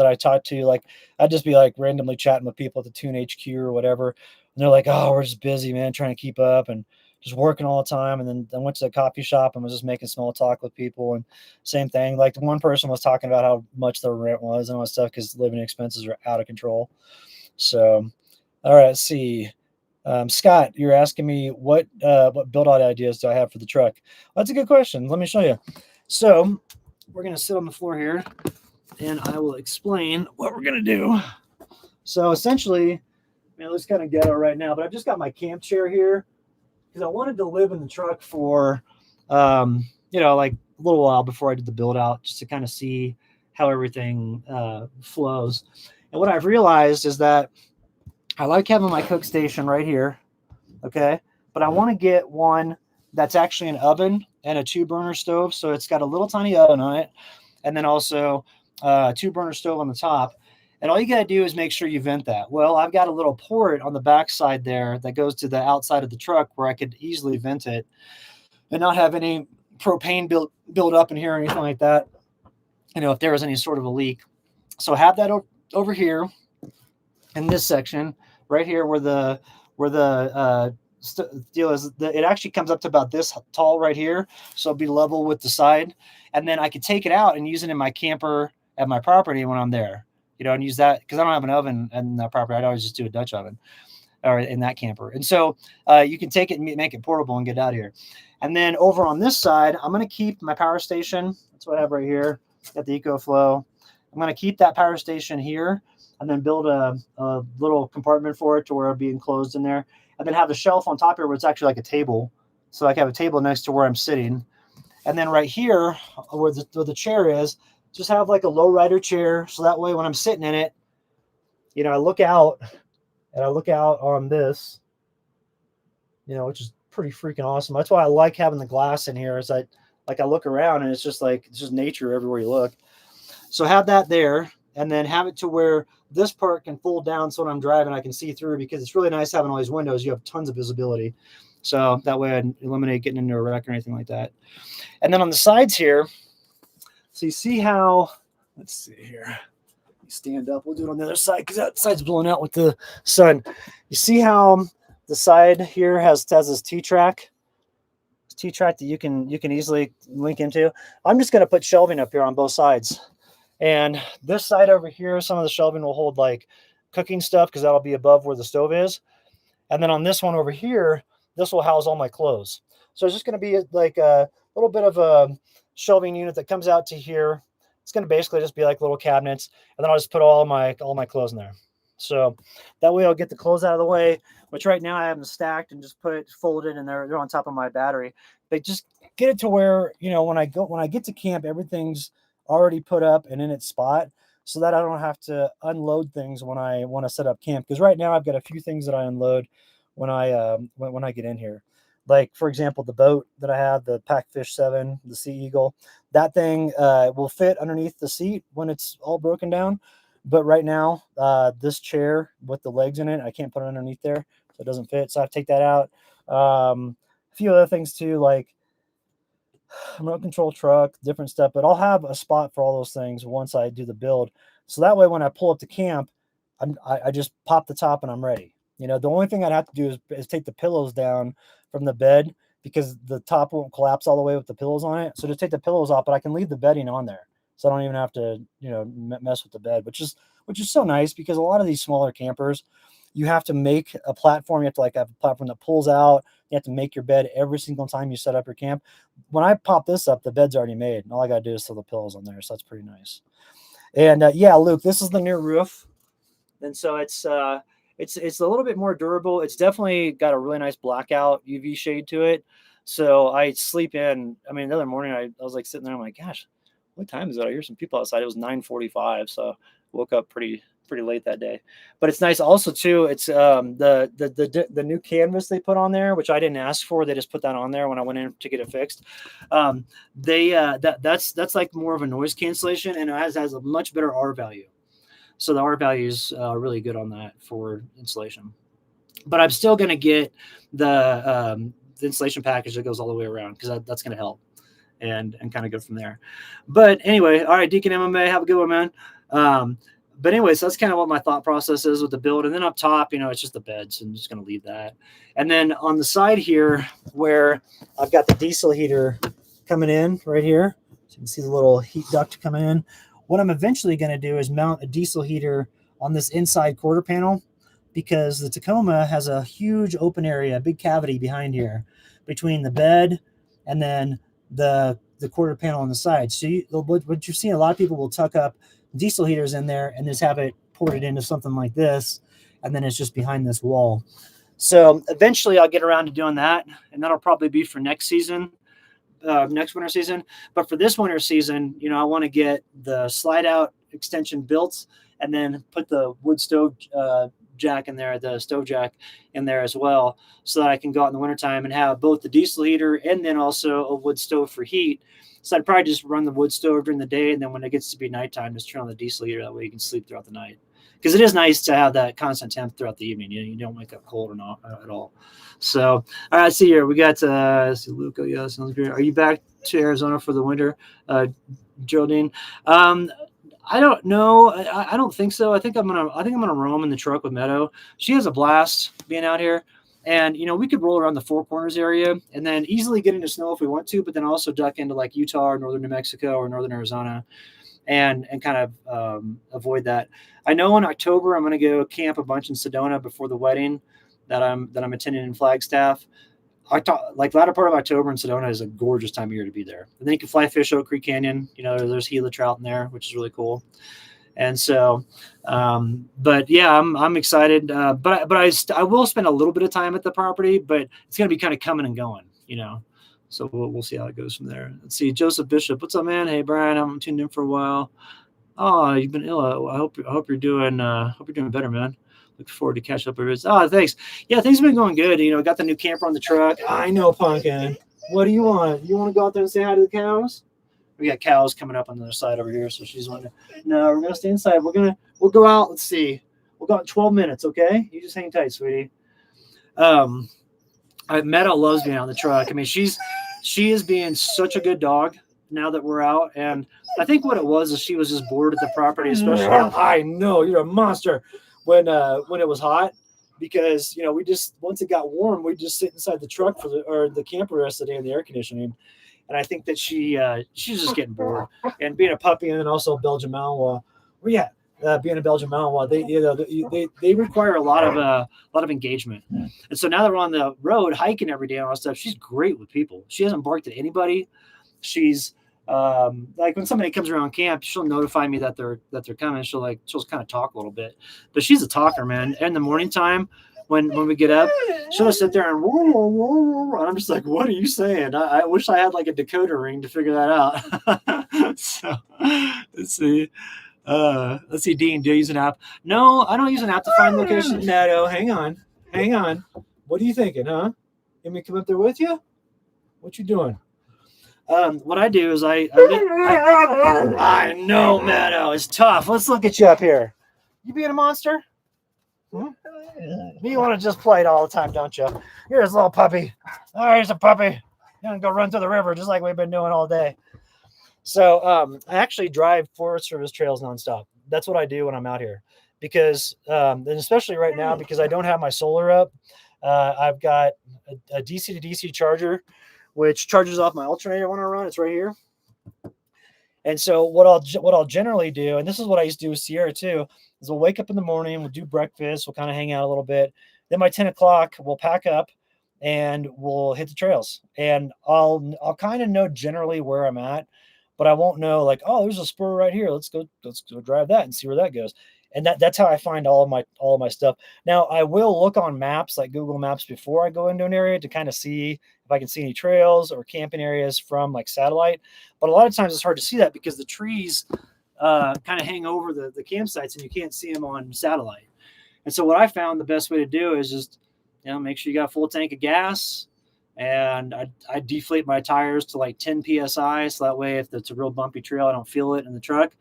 I talked to. Like, I'd just be like randomly chatting with people at the Tune HQ or whatever, and they're like, "Oh, we're just busy, man, trying to keep up and just working all the time." And then I went to the coffee shop and was just making small talk with people, and same thing. Like, one person was talking about how much their rent was and all that stuff because living expenses are out of control. So, all right, let's see. Scott, you're asking me what build out ideas do I have for the truck? Well, that's a good question. Let me show you. So we're going to sit on the floor here, and I will explain what we're going to do. So essentially, it looks kind of ghetto right now, but I've just got my camp chair here because I wanted to live in the truck for, like a little while before I did the build out, just to kind of see how everything flows. And what I've realized is that I like having my cook station right here, okay? But I want to get one that's actually an oven and a 2-burner stove, so it's got a little tiny oven on it, and then also a 2-burner stove on the top. And all you got to do is make sure you vent that. Well, I've got a little port on the back side there that goes to the outside of the truck where I could easily vent it and not have any propane build up in here or anything like that, if there was any sort of a leak. So have that over here in this section right here where the deal is. It actually comes up to about this tall right here, so it'll be level with the side, and then I could take it out and use it in my camper at my property when I'm there, and use that because I don't have an oven in that property. I'd always just do a Dutch oven or in that camper, and so you can take it and make it portable and get out of here. And then over on this side, I'm going to keep my power station. That's what I have right here at the EcoFlow. I'm going to keep that power station here, and then build a little compartment for it to where it'll be enclosed in there, and then have the shelf on top here where it's actually like a table. So I can have a table next to where I'm sitting. And then right here where the chair is, just have like a low rider chair. So that way when I'm sitting in it, I look out on this, which is pretty freaking awesome. That's why I like having the glass in here, is I look around and it's just nature everywhere you look. So have that there, and then have it to where this part can fold down so when I'm driving I can see through, because it's really nice having all these windows. You have tons of visibility. So that way I eliminate getting into a wreck or anything like that. And then on the sides here, so you see how, let's see here. Stand up. We'll do it on the other side because that side's blowing out with the sun. You see how the side here has this T-track? T-track that you can easily link into. I'm just going to put shelving up here on both sides. And this side over here, some of the shelving will hold like cooking stuff because that'll be above where the stove is. And then on this one over here, this will house all my clothes. So it's just going to be like a little bit of a shelving unit that comes out to here. It's going to basically just be like little cabinets. And then I'll just put all my clothes in there. So that way I'll get the clothes out of the way, which right now I have them stacked and just folded, and they're on top of my battery. But just get it to where, when I get to camp, everything's already put up and in its spot, so that I don't have to unload things when I want to set up camp. Because right now I've got a few things that I unload when I get in here. Like, for example, the boat that I have, the Packfish 7, the Sea Eagle, that thing will fit underneath the seat when it's all broken down. But right now, this chair with the legs in it, I can't put it underneath there, so it doesn't fit. So I have to take that out. A few other things too, like remote control truck, different stuff. But I'll have a spot for all those things once I do the build. So that way, when I pull up to camp, I just pop the top and I'm ready. The only thing I'd have to do is take the pillows down from the bed because the top won't collapse all the way with the pillows on it. So just take the pillows off, but I can leave the bedding on there. So I don't even have to, mess with the bed, which is so nice because a lot of these smaller campers, you have to make a platform. You have to have a platform that pulls out. You have to make your bed every single time you set up your camp. When I pop this up, the bed's already made. And all I got to do is throw the pillows on there. So that's pretty nice. And yeah, Luke, this is the new roof. And so it's a little bit more durable. It's definitely got a really nice blackout UV shade to it. So I sleep in. I mean, the other morning I was like sitting there. I'm like, gosh, what time is it? I hear some people outside. It was 9:45. So woke up pretty late that day. But it's nice also too. It's the new canvas they put on there, which I didn't ask for. They just put that on there when I went in to get it fixed. That's like more of a noise cancellation, and it has a much better R value. So the R value is really good on that for insulation. But I'm still going to get the insulation package that goes all the way around because that's going to help and kind of go from there. But anyway, all right, Deacon MMA, have a good one, man. But anyways, that's kind of what my thought process is with the build. And then up top, it's just the beds. I'm just going to leave that. And then on the side here where I've got the diesel heater coming in right here, so you can see the little heat duct coming in. What I'm eventually going to do is mount a diesel heater on this inside quarter panel because the Tacoma has a huge open area, a big cavity behind here between the bed and then the quarter panel on the side. So what you're seeing, a lot of people will tuck up diesel heaters in there and just have it ported into something like this, and then it's just behind this wall. So eventually I'll get around to doing that, and that'll probably be for next season. Next winter season. But for this winter season, I want to get the slide out extension built and then put the wood stove jack in there, the stove jack in there as well, so that I can go out in the wintertime and have both the diesel heater and then also a wood stove for heat. So I'd probably just run the wood stove during the day, and then when it gets to be nighttime, just turn on the diesel heater. That way you can sleep throughout the night. Because it is nice to have that constant temp throughout the evening. You don't wake up cold or not at all. So, all right, see here. We got Luke. Oh, yeah, sounds great. Are you back to Arizona for the winter, Geraldine? I don't know. I don't think so. I think I'm gonna roam in the truck with Meadow. She has a blast being out here. And, we could roll around the Four Corners area and then easily get into snow if we want to, but then also duck into like Utah or northern New Mexico or northern Arizona and kind of avoid that. I know in October I'm going to go camp a bunch in Sedona before the wedding that I'm attending in Flagstaff. Latter part of October in Sedona is a gorgeous time of year to be there. And then you can fly fish Oak Creek Canyon. There's Gila trout in there, which is really cool. And so, but yeah, I'm excited. But I will spend a little bit of time at the property, but it's going to be kind of coming and going, So we'll see how it goes from there. Let's see, Joseph Bishop, what's up, man? Hey, Brian, I'm tuned in for a while. Oh, you've been ill. I hope you're doing better, man. Look forward to catch up with it. Oh, thanks. Yeah, things have been going good. Got the new camper on the truck. I know, Pumpkin. What do you want? You want to go out there and say hi to the cows? We got cows coming up on the other side over here, so she's wanting to. No, we're gonna stay inside. We'll go out. Let's see. We'll go out in 12 minutes, okay? You just hang tight, sweetie. Meadow loves being on the truck. I mean, she is being such a good dog now that we're out, and I think what it was is she was just bored at the property, especially. I know you're a monster. When it was hot, because we just once it got warm, we just sit inside the truck or the camper the rest of the day in the air conditioning. And I think that she's just getting bored. And being a puppy and then also a Belgian Malinois. Well, yeah, being a Belgian Malinois, they require a lot of engagement. And so now that we're on the road hiking every day and all that stuff, she's great with people. She hasn't barked at anybody. She's like when somebody comes around camp, she'll notify me that they're coming. She'll kind of talk a little bit. But she's a talker, man. And in the morning time, when we get up, she'll sit there and I'm just like, what are you saying? I wish I had like a decoder ring to figure that out. So let's see. Dean, do you use an app? No, I don't use an app to find location. No, hang on. What are you thinking, huh? Let me come up there with you? What you doing? What I do is I know, Meadow, it's tough. Let's look at you up here. You being a monster? Hmm? You want to just play it all the time, don't you? Here's a little puppy. Oh, here's a puppy. You're gonna go run through the river just like we've been doing all day. So I actually drive Forest Service trails nonstop. That's what I do when I'm out here, because and especially right now, because I don't have my solar up. I've got a DC to DC charger, which charges off my alternator when I run. It's right here. And so what I'll generally do, and this is what I used to do with Sierra too, is we'll wake up in the morning, we'll do breakfast, we'll kind of hang out a little bit. Then by 10 o'clock, we'll pack up and we'll hit the trails. And I'll kind of know generally where I'm at, but I won't know like, oh, there's a spur right here. Let's go drive that and see where that goes. And that's how I find all of my stuff. Now I will look on maps like Google Maps before I go into an area to kind of see if I can see any trails or camping areas from like satellite. But a lot of times it's hard to see that because the trees kind of hang over the campsites and you can't see them on satellite. And so what I found the best way to do is just, make sure you got a full tank of gas, and I deflate my tires to like 10 PSI. So that way, if it's a real bumpy trail, I don't feel it in the truck.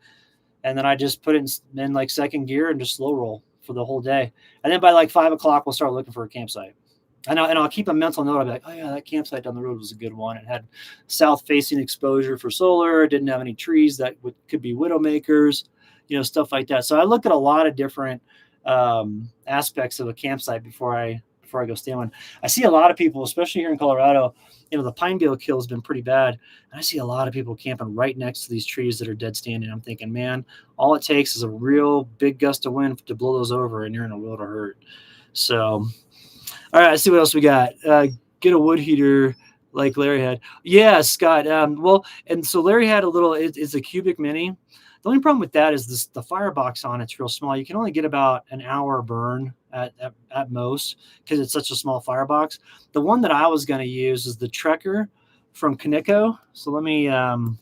And then I just put it in like second gear and just slow roll for the whole day. And then by like 5 o'clock, we'll start looking for a campsite. And I'll keep a mental note. I'll be like, oh yeah, that campsite down the road was a good one. It had south-facing exposure for solar. It didn't have any trees that could be widowmakers, stuff like that. So I look at a lot of different aspects of a campsite before I go stay one. I see a lot of people, especially here in Colorado, the pine beetle kill has been pretty bad. And I see a lot of people camping right next to these trees that are dead standing. I'm thinking, man, all it takes is a real big gust of wind to blow those over and you're in a world of hurt. So, all right, let's see what else we got. Get a wood heater like Larry had. Yeah, Scott. Well, and so Larry had it's a cubic mini. The only problem with that is the firebox on it's real small. You can only get about an hour burn at most because it's such a small firebox. The one that I was going to use is the Trekker from Kaneko. So let me Kaneko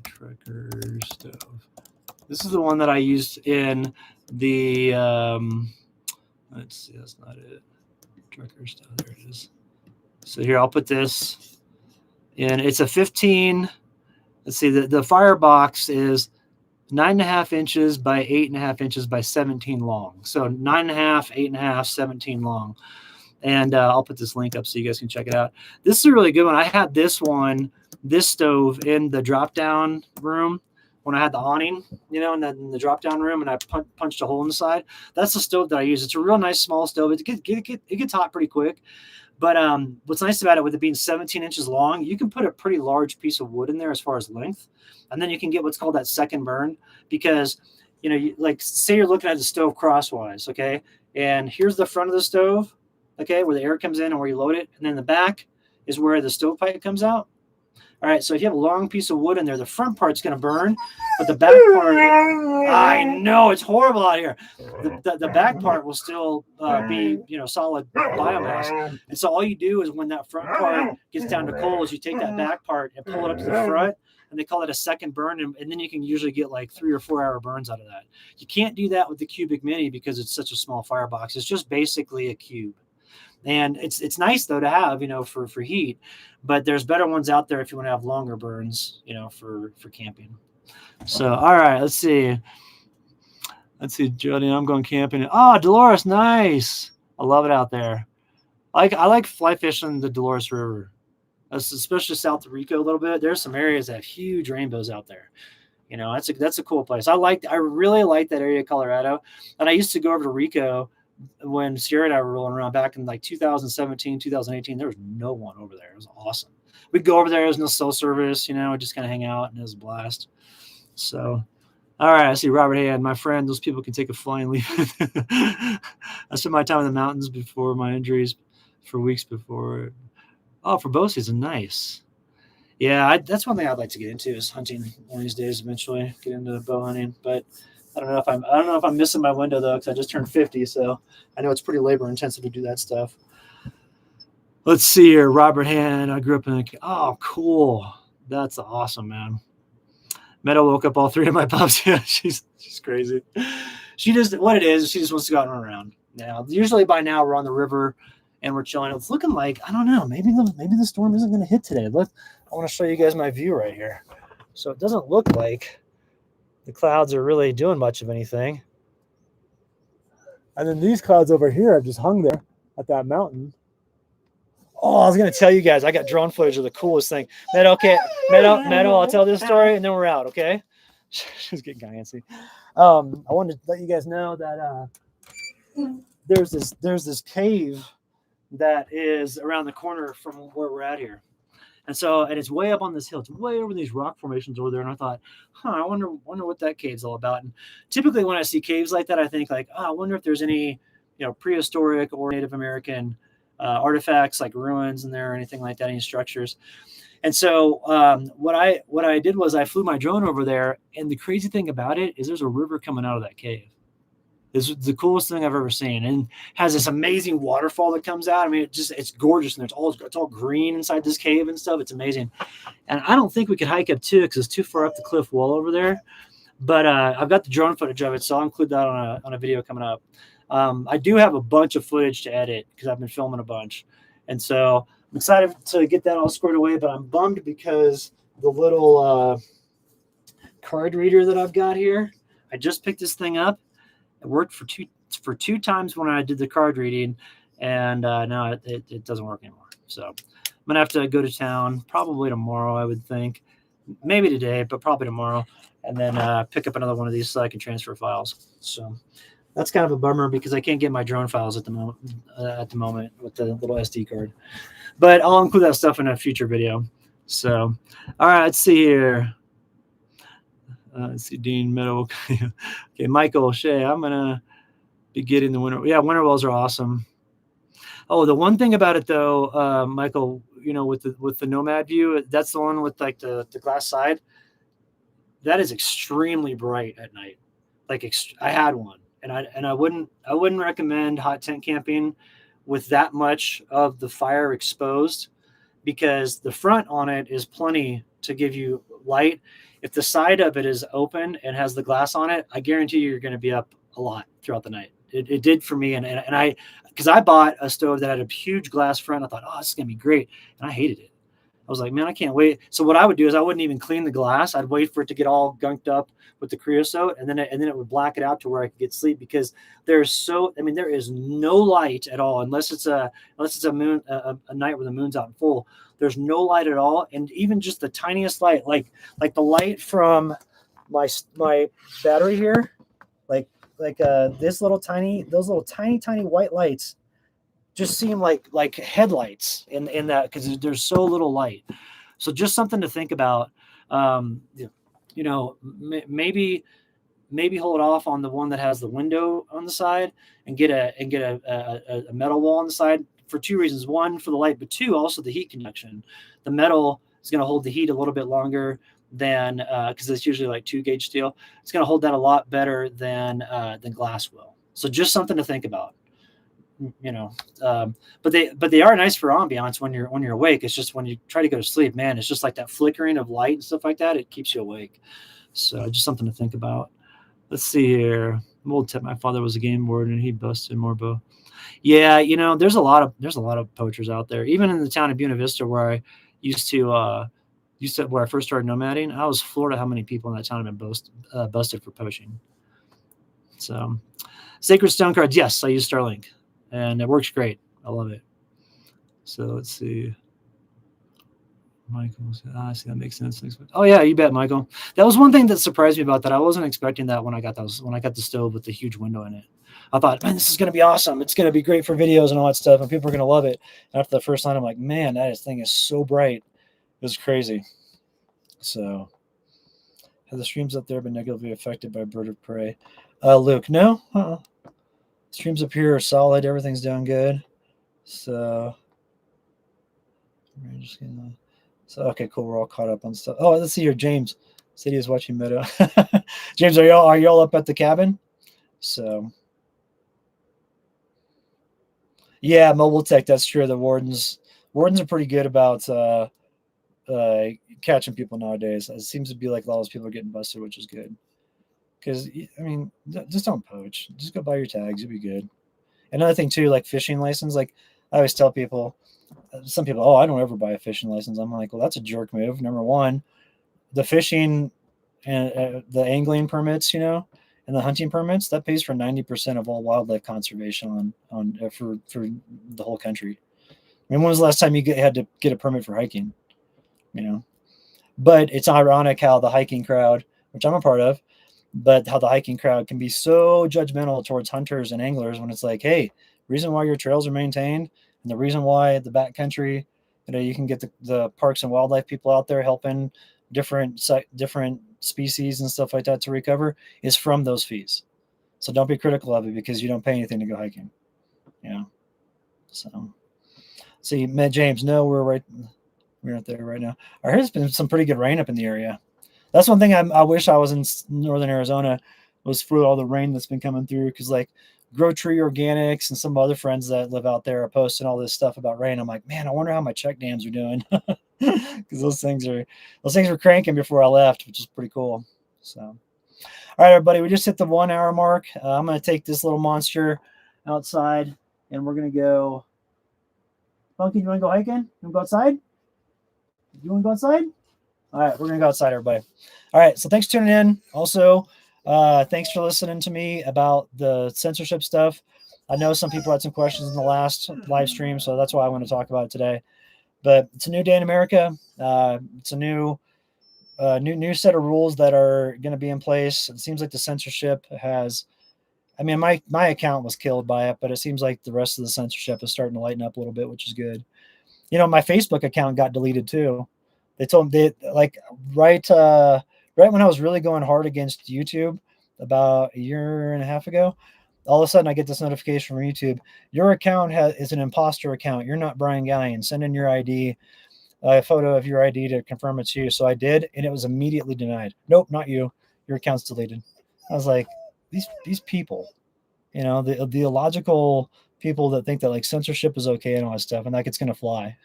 Trekker stove. This is the one that I used in the let's see, that's not it. Trekker stove, there it is. So here, I'll put this in. It's a 15. Let's see, the firebox is 9.5 inches by 8.5 inches by 17 long. So 9.5, 8.5, 17 long. And I'll put this link up so you guys can check it out. This is a really good one. I had this stove in the drop down room when I had the awning, in the drop down room, and I punched a hole in the side. That's the stove that I use. It's a real nice small stove. It gets hot pretty quick. But what's nice about it, with it being 17 inches long, you can put a pretty large piece of wood in there as far as length. And then you can get what's called that second burn, because, like say you're looking at the stove crosswise, okay? And here's the front of the stove, okay, where the air comes in and where you load it. And then the back is where the stovepipe comes out. All right, so if you have a long piece of wood in there, the front part's going to burn, but the back part, I know, it's horrible out here. The back part will still be, solid biomass. And so all you do is when that front part gets down to coals, you take that back part and pull it up to the front, and they call it a second burn, and then you can usually get like 3 or 4 hour burns out of that. You can't do that with the Cubic Mini because it's such a small firebox. It's just basically a cube. And it's nice though to have, for heat, but there's better ones out there if you want to have longer burns, for camping. So, all right, let's see, Jody, I'm going camping. Oh, Dolores, nice. I love it out there. I like fly fishing the Dolores River, especially south of Rico a little bit. There's some areas that have huge rainbows out there. That's a cool place. I really like that area of Colorado. And I used to go over to Rico when Sierra and I were rolling around back in like 2017, 2018. There was no one over there. It was awesome. We'd go over there. There was no cell service, just kind of hang out, and it was a blast. So, all right. I see Robert Hand, my friend. Those people can take a flying leap. I spent my time in the mountains before my injuries for weeks before. Oh, for bow season. Nice. Yeah, that's one thing I'd like to get into is hunting one of these days. Eventually, get into bow hunting, but I don't know if I'm missing my window though, because I just turned 50, so I know it's pretty labor intensive to do that stuff. Let's see here, Robert Hand. I grew up in. Oh, cool. That's awesome, man. Meadow woke up all 3 of my pups. Yeah, she's crazy. She just she just wants to go out and run around. Now, usually by now we're on the river and we're chilling. It's looking like, I don't know, maybe the storm isn't going to hit today. Look, I want to show you guys my view right here. So it doesn't look like the clouds are really doing much of anything. And then these clouds over here have just hung there at that mountain. Oh, I was gonna tell you guys, I got drone footage of the coolest thing. Meadow, okay, Meadow, I'll tell this story and then we're out, okay? She's getting antsy. I wanted to let you guys know that there's this cave that is around the corner from where we're at here. And it's way up on this hill. It's way over these rock formations over there. And I thought, I wonder what that cave's all about. And typically when I see caves like that, I think like, I wonder if there's any, prehistoric or Native American artifacts like ruins in there or anything like that, any structures. And so what I did was I flew my drone over there. And the crazy thing about it is there's a river coming out of that cave. This is the coolest thing I've ever seen, and has this amazing waterfall that comes out. I mean, it's gorgeous, and it's all green inside this cave and stuff. It's amazing, and I don't think we could hike up to it because it's too far up the cliff wall over there. But I've got the drone footage of it, so I'll include that on a video coming up. I do have a bunch of footage to edit because I've been filming a bunch, and so I'm excited to get that all squared away. But I'm bummed because the little card reader that I've got here, I just picked this thing up. It worked for two times when I did the card reading, and now it doesn't work anymore. So I'm gonna have to go to town probably tomorrow, I would think, maybe today, but probably tomorrow, and then pick up another one of these so I can transfer files. So that's kind of a bummer because I can't get my drone files at the moment with the little SD card. But I'll include that stuff in a future video. So, all right, let's see here. Let's see, Dean Meadow. Okay, Michael Shea. I'm gonna be getting the winter. Yeah, winter wells are awesome. Oh, the one thing about it though, Michael, with the Nomad view, that's the one with like the glass side. That is extremely bright at night. Like I had one, and I wouldn't recommend hot tent camping with that much of the fire exposed, because the front on it is plenty to give you light. If the side of it is open and has the glass on it, I guarantee you're going to be up a lot throughout the night. It did for me. And I, because I bought a stove that had a huge glass front. I thought, this is going to be great. And I hated it. I was like, man, I can't wait. So what I would do is I wouldn't even clean the glass. I'd wait for it to get all gunked up with the creosote, and then it would black it out to where I could get sleep, because there is no light at all unless it's a moon, a night where the moon's out in full. There's no light at all, and even just the tiniest light, like the light from my battery here, those little tiny white lights just seem like headlights in that, because there's so little light. So just something to think about. Maybe hold off on the one that has the window on the side, and get a metal wall on the side, for two reasons. One, for the light, but two, also the heat conduction. The metal is going to hold the heat a little bit longer than, because it's usually like 2-gauge steel. It's going to hold that a lot better than glass will. So just something to think about. But they are nice for ambiance when you're awake. It's just when you try to go to sleep, man, it's just like that flickering of light and stuff like that. It keeps you awake. So just something to think about. Let's see here. I'm old tip. My father was a game warden and he busted more bow. Yeah, there's a lot of poachers out there. Even in the town of Buena Vista, where I used to where I first started nomading, I was floored at how many people in that town have been busted for poaching. So, Sacred Stone cards, yes, I use Starlink, and it works great. I love it. So let's see. Michael, I see, that makes sense. Oh yeah, you bet, Michael. That was one thing that surprised me about that. I wasn't expecting that when I got the stove with the huge window in it. I thought, man, this is going to be awesome. It's going to be great for videos and all that stuff, and people are going to love it. And after the first time, I'm like, man, that thing is so bright. It was crazy. So, have the streams up there been negatively affected by bird of prey? Luke, no. Streams up here are solid. Everything's doing good. So, we're just gonna. So, okay, cool. We're all caught up on stuff. Oh, let's see here. James said he was watching Meadow. James, are y'all up at the cabin? So, yeah, mobile tech. That's true. The wardens are pretty good about catching people nowadays. It seems to be like a lot of those people are getting busted, which is good. Because just don't poach. Just go buy your tags. You'll be good. Another thing too, like fishing license. Like I always tell people. Some people, I don't ever buy a fishing license. I'm like, well, that's a jerk move. Number one, the fishing and the angling permits, and and the hunting permits, that pays for 90% of all wildlife conservation for the whole country. I mean, when was the last time you had to get a permit for hiking? You know, but it's ironic how the hiking crowd, which I'm a part of, but how the hiking crowd can be so judgmental towards hunters and anglers when it's like, hey, reason why your trails are maintained and the reason why the backcountry, you can get the parks and wildlife people out there helping different species and stuff like that to recover is from those fees. So don't be critical of it because you don't pay anything to go hiking. So see, James, no, we're not there right now. There's been some pretty good rain up in the area. That's one thing I wish I was in northern Arizona, was for all the rain that's been coming through. Because like Grow Tree Organics and some other friends that live out there are posting all this stuff about rain. I'm like, man, I wonder how my check dams are doing, because those things were cranking before I left, which is pretty cool. So, all right, everybody, we just hit the 1 hour mark. I'm gonna take this little monster outside, and we're gonna go. Funky, you want to go hiking? You want to go outside? You want to go outside? All right, we're going to go outside, everybody. All right, so thanks for tuning in. Also, thanks for listening to me about the censorship stuff. I know some people had some questions in the last live stream, so that's why I want to talk about it today. But it's a new day in America. It's a new set of rules that are going to be in place. It seems like the censorship has. I mean, my account was killed by it, but it seems like the rest of the censorship is starting to lighten up a little bit, which is good. My Facebook account got deleted too. They told me right when I was really going hard against YouTube about a year and a half ago, all of a sudden I get this notification from YouTube. Your account is an imposter account. You're not Brian Gallion. Send in your ID, a photo of your ID to confirm it's you. So I did, and it was immediately denied. Nope, not you. Your account's deleted. I was like, these people, the illogical people that think that like censorship is okay and all that stuff, and like it's gonna fly.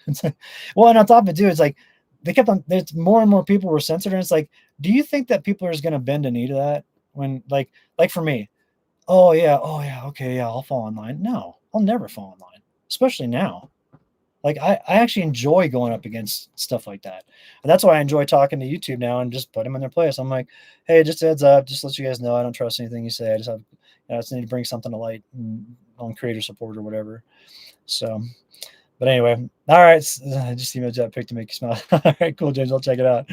Well, and on top of it too, it's like they kept on. There's more and more people were censored, and it's like, do you think that people are just gonna bend a knee to that? When like for me, oh yeah, okay, yeah, I'll fall in line. No, I'll never fall in line, especially now. Like I actually enjoy going up against stuff like that. And that's why I enjoy talking to YouTube now and just put them in their place. I'm like, hey, just heads up, just let you guys know I don't trust anything you say. I just need to bring something to light on creator support or whatever. So, but anyway, all right. I just emailed that pic to make you smile. All right, cool, James. I'll check it out.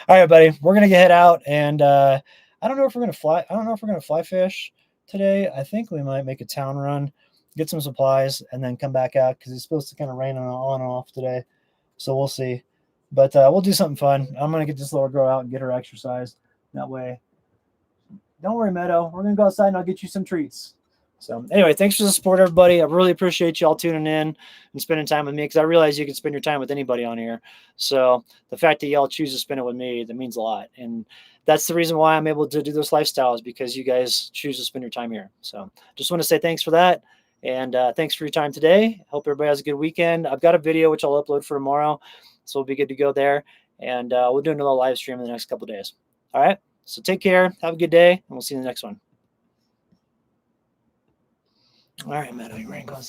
All right, buddy. We're gonna head out, and I don't know if we're gonna fly. I don't know if we're gonna fly fish today. I think we might make a town run, get some supplies, and then come back out because it's supposed to kind of rain on and off today. So we'll see. But we'll do something fun. I'm gonna get this little girl out and get her exercise. That way, don't worry, Meadow. We're gonna go outside and I'll get you some treats. So anyway, thanks for the support, everybody. I really appreciate y'all tuning in and spending time with me, because I realize you can spend your time with anybody on here. So the fact that y'all choose to spend it with me, that means a lot. And that's the reason why I'm able to do this lifestyle, is because you guys choose to spend your time here. So just want to say thanks for that. And thanks for your time today. Hope everybody has a good weekend. I've got a video which I'll upload for tomorrow, so we'll be good to go there. And we'll do another live stream in the next couple of days. All right. So take care. Have a good day, and we'll see you in the next one. All right, Meadow, your rain goes.